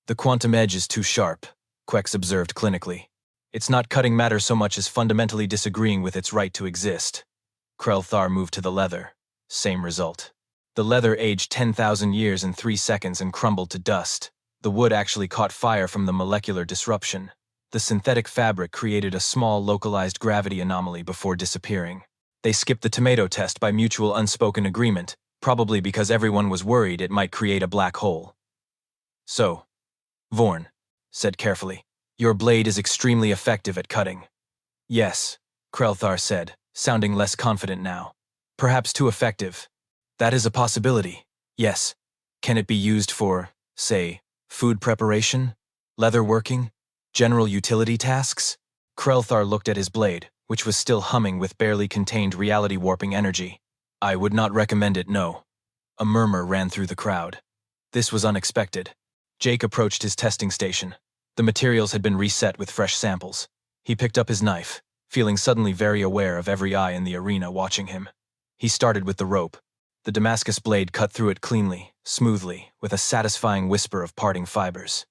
The quantum edge is too sharp, Quex observed clinically. It's not cutting matter so much as fundamentally disagreeing with its right to exist. Krell-Thar moved to the leather. Same result. The leather aged 10,000 years in 3 seconds and crumbled to dust. The wood actually caught fire from the molecular disruption. The synthetic fabric created a small localized gravity anomaly before disappearing. They skipped the tomato test by mutual unspoken agreement, probably because everyone was worried it might create a black hole. So, Vorn said carefully, your blade is extremely effective at cutting. Yes, Krell-Thar said, sounding less confident now. Perhaps too effective. That is a possibility, yes. Can it be used for, say, food preparation, leather working, general utility tasks? Krell-Thar looked at his blade, which was still humming with barely contained reality-warping energy. I would not recommend it, no. A murmur ran through the crowd. This was unexpected. Jake approached his testing station. The materials had been reset with fresh samples. He picked up his knife, feeling suddenly very aware of every eye in the arena watching him. He started with the rope. The Damascus blade cut through it cleanly, smoothly, with a satisfying whisper of parting fibers.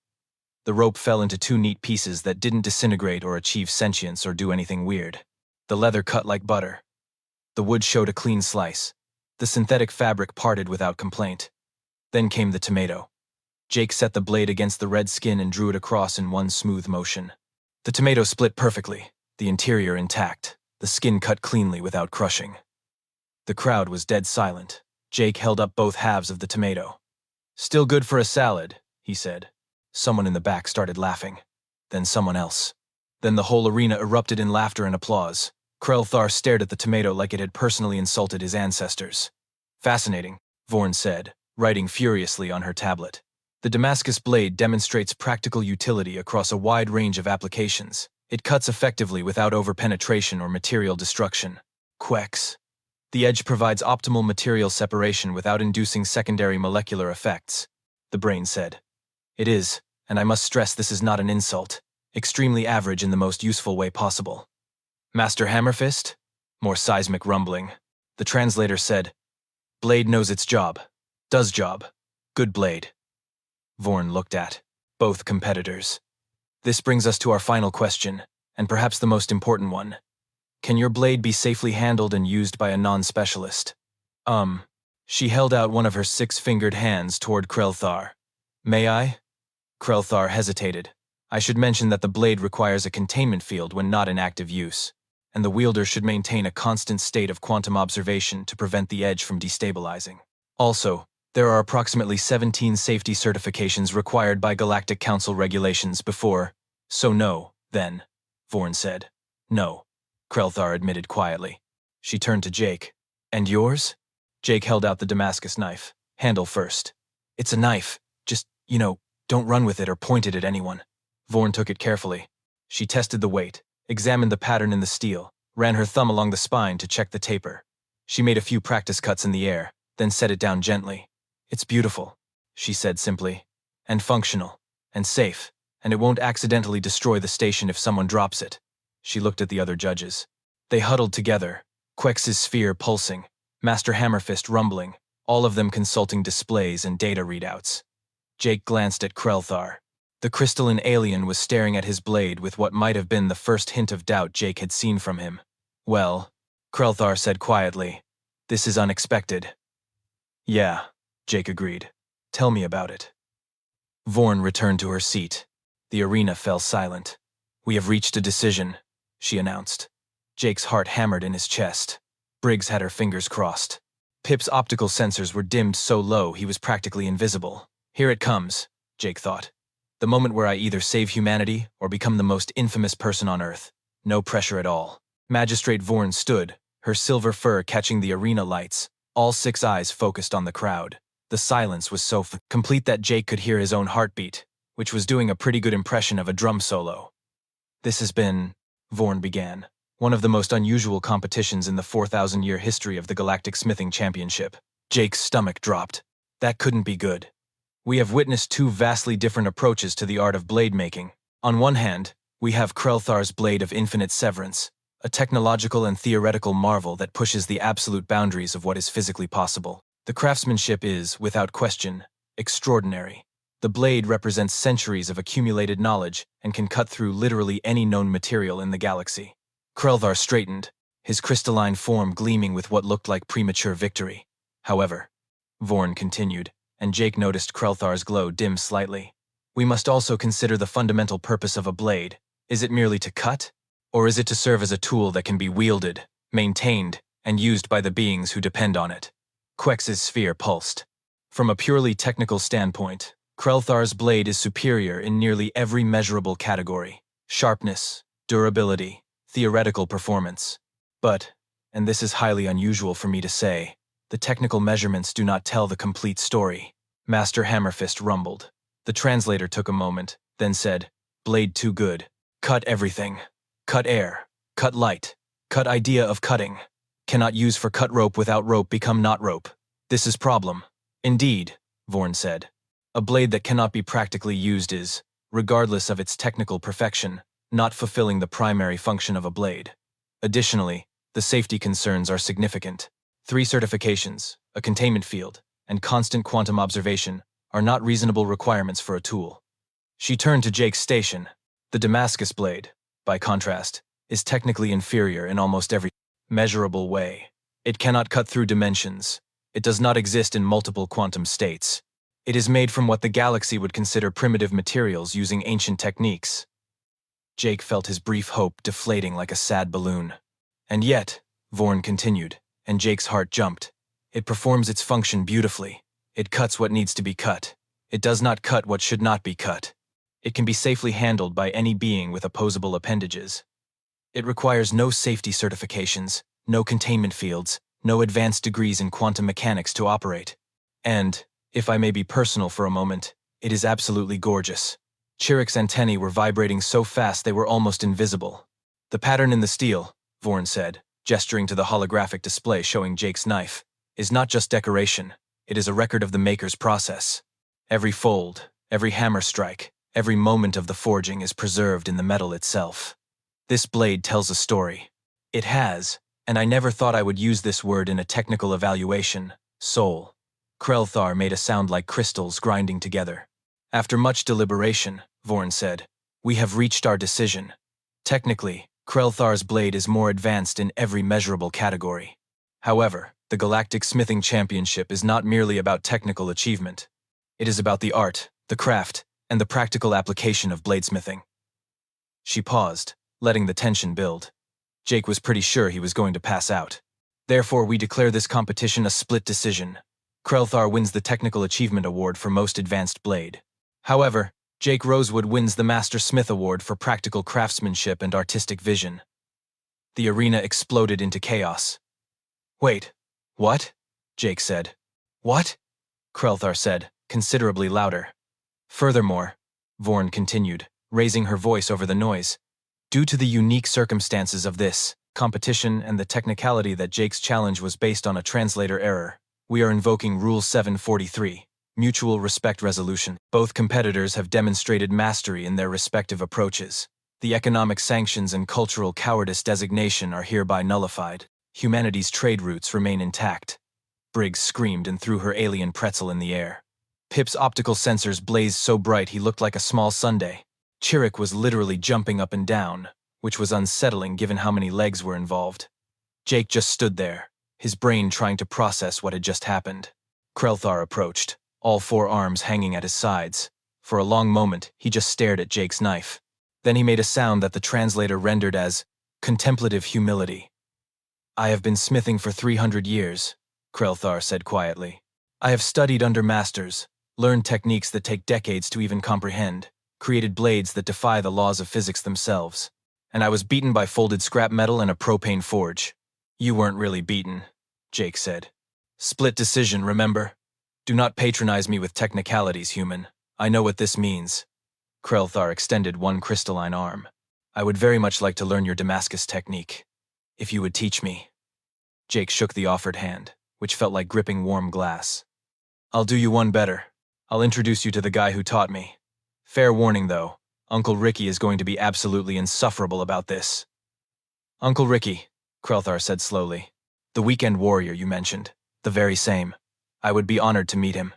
The rope fell into two neat pieces that didn't disintegrate or achieve sentience or do anything weird. The leather cut like butter. The wood showed a clean slice. The synthetic fabric parted without complaint. Then came the tomato. Jake set the blade against the red skin and drew it across in one smooth motion. The tomato split perfectly, the interior intact, the skin cut cleanly without crushing. The crowd was dead silent. Jake held up both halves of the tomato. "Still good for a salad," he said. Someone in the back started laughing. Then someone else. Then the whole arena erupted in laughter and applause. Krelthar stared at the tomato like it had personally insulted his ancestors. "Fascinating," Vorn said, writing furiously on her tablet. "The Damascus blade demonstrates practical utility across a wide range of applications. It cuts effectively without overpenetration or material destruction. Quex. The edge provides optimal material separation without inducing secondary molecular effects," the brain said. "It is, and I must stress this is not an insult. Extremely average in the most useful way possible." "Master Hammerfist?" More seismic rumbling. The translator said, "Blade knows its job. Does job. Good blade." Vorn looked at both competitors. "This brings us to our final question, and perhaps the most important one. Can your blade be safely handled and used by a non-specialist?" She held out one of her 6-fingered hands toward Krelthar. "May I?" Krelthar hesitated. "I should mention that the blade requires a containment field when not in active use, and the wielder should maintain a constant state of quantum observation to prevent the edge from destabilizing. Also, there are approximately 17 safety certifications required by Galactic Council regulations before. So no, then," Vorn said. "No," Krelthar admitted quietly. She turned to Jake. "And yours?" Jake held out the Damascus knife, handle first. "It's a knife. Just, don't run with it or point it at anyone." Vorn took it carefully. She tested the weight, examined the pattern in the steel, ran her thumb along the spine to check the taper. She made a few practice cuts in the air, then set it down gently. "It's beautiful," she said simply, "and functional, and safe, and it won't accidentally destroy the station if someone drops it." She looked at the other judges. They huddled together, Quex's sphere pulsing, Master Hammerfist rumbling, all of them consulting displays and data readouts. Jake glanced at Krelthar. The crystalline alien was staring at his blade with what might have been the first hint of doubt Jake had seen from him. "Well," Krelthar said quietly, "this is unexpected." "Yeah," Jake agreed. "Tell me about it." Vorn returned to her seat. The arena fell silent. "We have reached a decision," she announced. Jake's heart hammered in his chest. Briggs had her fingers crossed. Pip's optical sensors were dimmed so low he was practically invisible. Here it comes, Jake thought. The moment where I either save humanity or become the most infamous person on Earth. No pressure at all. Magistrate Vorn stood, her silver fur catching the arena lights, all 6 eyes focused on the crowd. The silence was so complete that Jake could hear his own heartbeat, which was doing a pretty good impression of a drum solo. "This has been," Vorn began, "one of the most unusual competitions in the 4,000-year history of the Galactic Smithing Championship." Jake's stomach dropped. That couldn't be good. "We have witnessed 2 vastly different approaches to the art of blade making. On one hand, we have Krelthar's Blade of Infinite Severance, a technological and theoretical marvel that pushes the absolute boundaries of what is physically possible. The craftsmanship is, without question, extraordinary. The blade represents centuries of accumulated knowledge and can cut through literally any known material in the galaxy." Krelthar straightened, his crystalline form gleaming with what looked like premature victory. "However," Vorn continued, and Jake noticed Krelthar's glow dim slightly, "we must also consider the fundamental purpose of a blade. Is it merely to cut? Or is it to serve as a tool that can be wielded, maintained, and used by the beings who depend on it?" Quex's sphere pulsed. "From a purely technical standpoint, Krelthar's blade is superior in nearly every measurable category: sharpness, durability, theoretical performance. But, and this is highly unusual for me to say, the technical measurements do not tell the complete story." Master Hammerfist rumbled. The translator took a moment, then said, "Blade too good. Cut everything. Cut air. Cut light. Cut idea of cutting. Cannot use for cut rope without rope become not rope. This is problem." "Indeed," Vorn said. "A blade that cannot be practically used is, regardless of its technical perfection, not fulfilling the primary function of a blade. Additionally, the safety concerns are significant. 3 certifications, a containment field, and constant quantum observation are not reasonable requirements for a tool. She turned to Jake's station. The Damascus blade, by contrast, is technically inferior in almost every measurable way. It cannot cut through dimensions. It does not exist in multiple quantum states. It is made from what the galaxy would consider primitive materials using ancient techniques. Jake felt his brief hope deflating like a sad balloon. And yet, Vorn continued, and Jake's heart jumped. It performs its function beautifully. It cuts what needs to be cut. It does not cut what should not be cut. It can be safely handled by any being with opposable appendages. It requires no safety certifications, no containment fields, no advanced degrees in quantum mechanics to operate. And, if I may be personal for a moment, it is absolutely gorgeous. Chiric's antennae were vibrating so fast they were almost invisible. The pattern in the steel, Vorn said, gesturing to the holographic display showing Jake's knife, is not just decoration, it is a record of the maker's process. Every fold, every hammer strike, every moment of the forging is preserved in the metal itself. This blade tells a story. It has, and I never thought I would use this word in a technical evaluation, soul. Krelthar made a sound like crystals grinding together. After much deliberation, Vorn said, we have reached our decision. Technically, Krelthar's blade is more advanced in every measurable category. However, the Galactic Smithing Championship is not merely about technical achievement. It is about the art, the craft, and the practical application of bladesmithing. She paused, letting the tension build. Jake was pretty sure he was going to pass out. Therefore, we declare this competition a split decision. Krelthar wins the Technical Achievement Award for Most Advanced Blade. However, Jake Rosewood wins the Master Smith Award for Practical Craftsmanship and Artistic Vision. The arena exploded into chaos. Wait, what? Jake said. What? Krelthar said, considerably louder. Furthermore, Vorn continued, raising her voice over the noise, due to the unique circumstances of this competition and the technicality that Jake's challenge was based on a translator error, we are invoking Rule 743, Mutual Respect Resolution. Both competitors have demonstrated mastery in their respective approaches. The economic sanctions and cultural cowardice designation are hereby nullified. Humanity's trade routes remain intact. Briggs screamed and threw her alien pretzel in the air. Pip's optical sensors blazed so bright he looked like a small sundae. Chiric was literally jumping up and down, which was unsettling given how many legs were involved. Jake just stood there, his brain trying to process what had just happened. Krelthar approached, all four arms hanging at his sides. For a long moment, he just stared at Jake's knife. Then he made a sound that the translator rendered as contemplative humility. I have been smithing for 300 years, Krelthar said quietly. I have studied under masters, learned techniques that take decades to even comprehend, created blades that defy the laws of physics themselves. And I was beaten by folded scrap metal and a propane forge. You weren't really beaten, Jake said. Split decision, remember? Do not patronize me with technicalities, human. I know what this means. Krelthar extended one crystalline arm. I would very much like to learn your Damascus technique. If you would teach me. Jake shook the offered hand, which felt like gripping warm glass. I'll do you one better. I'll introduce you to the guy who taught me. Fair warning, though. Uncle Ricky is going to be absolutely insufferable about this. Uncle Ricky, Krelthar said slowly. The weekend warrior you mentioned. The very same. I would be honored to meet him.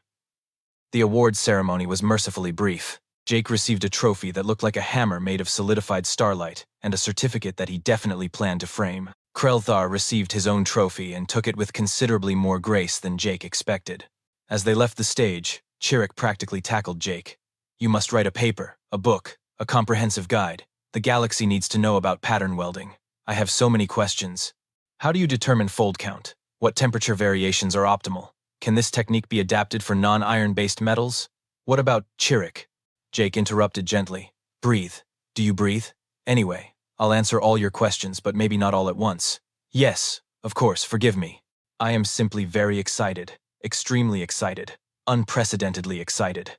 The awards ceremony was mercifully brief. Jake received a trophy that looked like a hammer made of solidified starlight, and a certificate that he definitely planned to frame. Krelthar received his own trophy and took it with considerably more grace than Jake expected. As they left the stage, Chiric practically tackled Jake. You must write a paper, a book, a comprehensive guide. The galaxy needs to know about pattern welding. I have so many questions. How do you determine fold count? What temperature variations are optimal? Can this technique be adapted for non-iron-based metals? What about Chiric? Jake interrupted gently. Breathe. Do you breathe? Anyway, I'll answer all your questions, but maybe not all at once. Yes, of course, forgive me. I am simply very excited. Extremely excited. Unprecedentedly excited.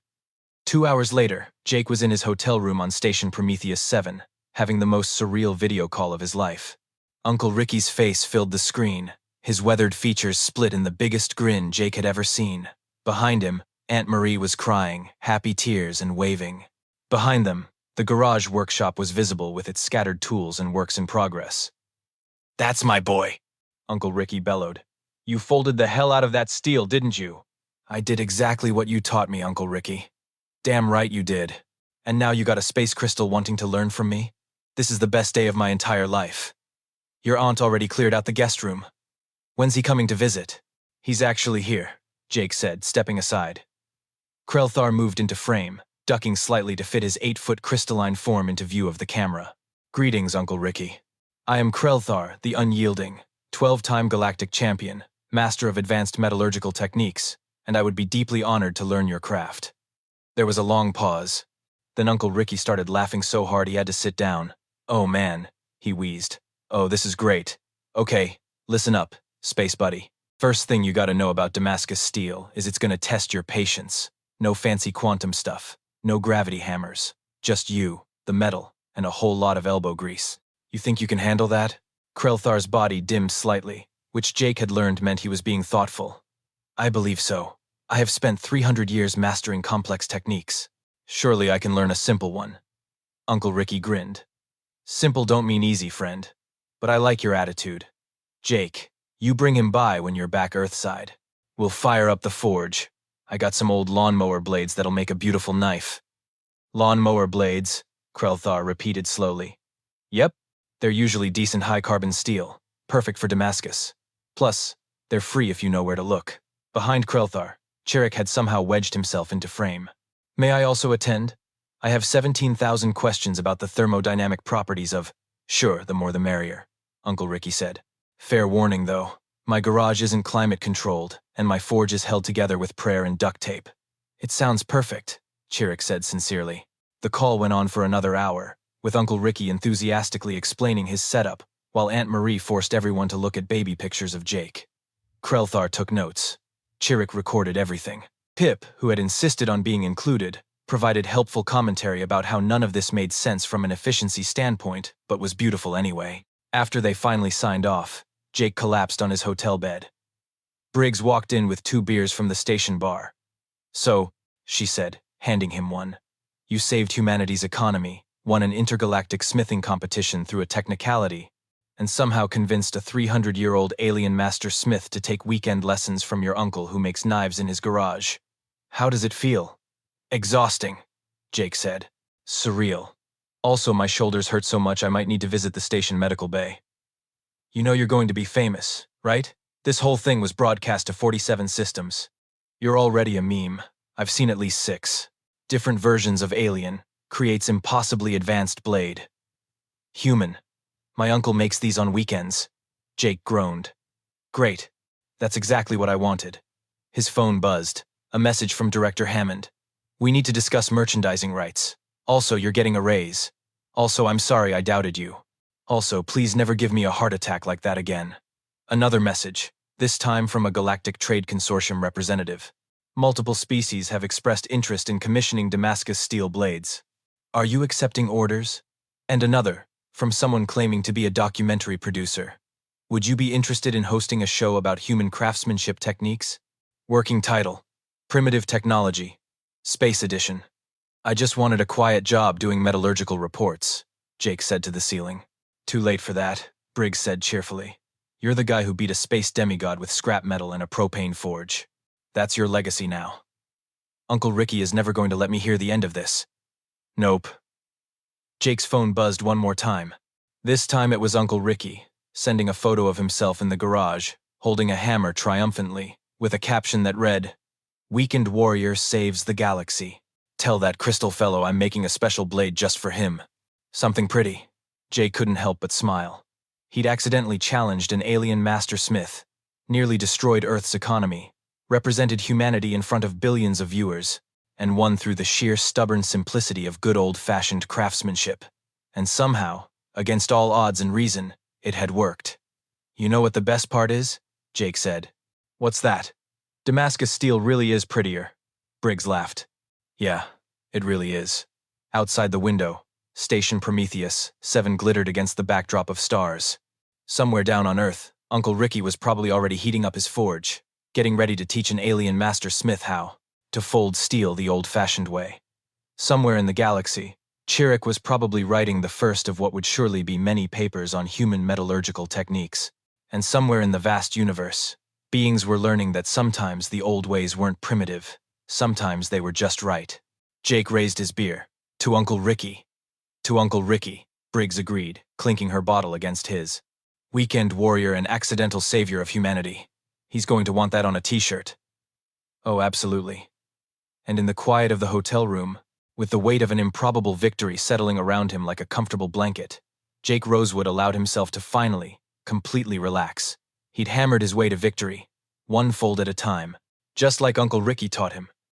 2 hours later, Jake was in his hotel room on Station Prometheus 7, having the most surreal video call of his life. Uncle Ricky's face filled the screen, his weathered features split in the biggest grin Jake had ever seen. Behind him, Aunt Marie was crying, happy tears and waving. Behind them, the garage workshop was visible with its scattered tools and works in progress. That's my boy, Uncle Ricky bellowed. You folded the hell out of that steel, didn't you? I did exactly what you taught me, Uncle Ricky. Damn right you did. And now you got a space crystal wanting to learn from me? This is the best day of my entire life. Your aunt already cleared out the guest room. When's he coming to visit? He's actually here, Jake said, stepping aside. Krelthar moved into frame, ducking slightly to fit his 8-foot crystalline form into view of the camera. Greetings, Uncle Ricky. I am Krelthar, the Unyielding, 12-time galactic champion, master of advanced metallurgical techniques, and I would be deeply honored to learn your craft. There was a long pause. Then Uncle Ricky started laughing so hard he had to sit down. Oh man, he wheezed. Oh, this is great. Okay, listen up, space buddy. First thing you gotta know about Damascus steel is it's gonna test your patience. No fancy quantum stuff. No gravity hammers. Just you, the metal, and a whole lot of elbow grease. You think you can handle that? Krelthar's body dimmed slightly, which Jake had learned meant he was being thoughtful. I believe so. I have spent 300 years mastering complex techniques. Surely I can learn a simple one. Uncle Ricky grinned. Simple don't mean easy, friend. But I like your attitude. Jake, you bring him by when you're back Earthside. We'll fire up the forge. I got some old lawnmower blades that'll make a beautiful knife. Lawnmower blades, Krelthar repeated slowly. Yep, they're usually decent high-carbon steel, perfect for Damascus. Plus, they're free if you know where to look. Behind Krelthar, Chirik had somehow wedged himself into frame. May I also attend? I have 17,000 questions about the thermodynamic properties of— Sure, the more the merrier, Uncle Ricky said. Fair warning, though. My garage isn't climate-controlled, and my forge is held together with prayer and duct tape. It sounds perfect, Chirik said sincerely. The call went on for another hour, with Uncle Ricky enthusiastically explaining his setup, while Aunt Marie forced everyone to look at baby pictures of Jake. Krelthar took notes. Chirik recorded everything. Pip, who had insisted on being included, provided helpful commentary about how none of this made sense from an efficiency standpoint, but was beautiful anyway. After they finally signed off, Jake collapsed on his hotel bed. Briggs walked in with 2 beers from the station bar. So, she said, handing him one. You saved humanity's economy, won an intergalactic smithing competition through a technicality, and somehow convinced a 300-year-old alien master smith to take weekend lessons from your uncle who makes knives in his garage. How does it feel? Exhausting, Jake said. Surreal. Also, my shoulders hurt so much I might need to visit the station medical bay. You know you're going to be famous, right? This whole thing was broadcast to 47 systems. You're already a meme. I've seen at least 6. Different versions of alien. Creates impossibly advanced blade. Human. My uncle makes these on weekends. Jake groaned. Great. That's exactly what I wanted. His phone buzzed. A message from Director Hammond. We need to discuss merchandising rights. Also, you're getting a raise. Also, I'm sorry I doubted you. Also, please never give me a heart attack like that again. Another message, this time from a Galactic Trade Consortium representative. Multiple species have expressed interest in commissioning Damascus steel blades. Are you accepting orders? And another, from someone claiming to be a documentary producer. Would you be interested in hosting a show about human craftsmanship techniques? Working title, Primitive Technology, Space Edition. I just wanted a quiet job doing metallurgical reports, Jake said to the ceiling. Too late for that, Briggs said cheerfully. You're the guy who beat a space demigod with scrap metal and a propane forge. That's your legacy now. Uncle Ricky is never going to let me hear the end of this. Nope. Jake's phone buzzed one more time. This time it was Uncle Ricky, sending a photo of himself in the garage, holding a hammer triumphantly, with a caption that read, Weakened warrior saves the galaxy. Tell that crystal fellow I'm making a special blade just for him. Something pretty. Jake couldn't help but smile. He'd accidentally challenged an alien master smith, nearly destroyed Earth's economy, represented humanity in front of billions of viewers, and won through the sheer stubborn simplicity of good old-fashioned craftsmanship. And somehow, against all odds and reason, it had worked. You know what the best part is? Jake said. What's that? Damascus steel really is prettier. Briggs laughed. Yeah, it really is. Outside the window, Station Prometheus, 7 glittered against the backdrop of stars. Somewhere down on Earth, Uncle Ricky was probably already heating up his forge, getting ready to teach an alien master smith how to fold steel the old-fashioned way. Somewhere in the galaxy, Chirik was probably writing the first of what would surely be many papers on human metallurgical techniques. And somewhere in the vast universe, Beings were learning that sometimes the old ways weren't primitive. Sometimes they were just right. Jake raised his beer. To Uncle Ricky. To Uncle Ricky, Briggs agreed, clinking her bottle against his. Weekend warrior and accidental savior of humanity. He's going to want that on a t-shirt. Oh, absolutely. And in the quiet of the hotel room, with the weight of an improbable victory settling around him like a comfortable blanket, Jake Rosewood allowed himself to finally, completely relax. He'd hammered his way to victory, one fold at a time, just like Uncle Ricky taught him.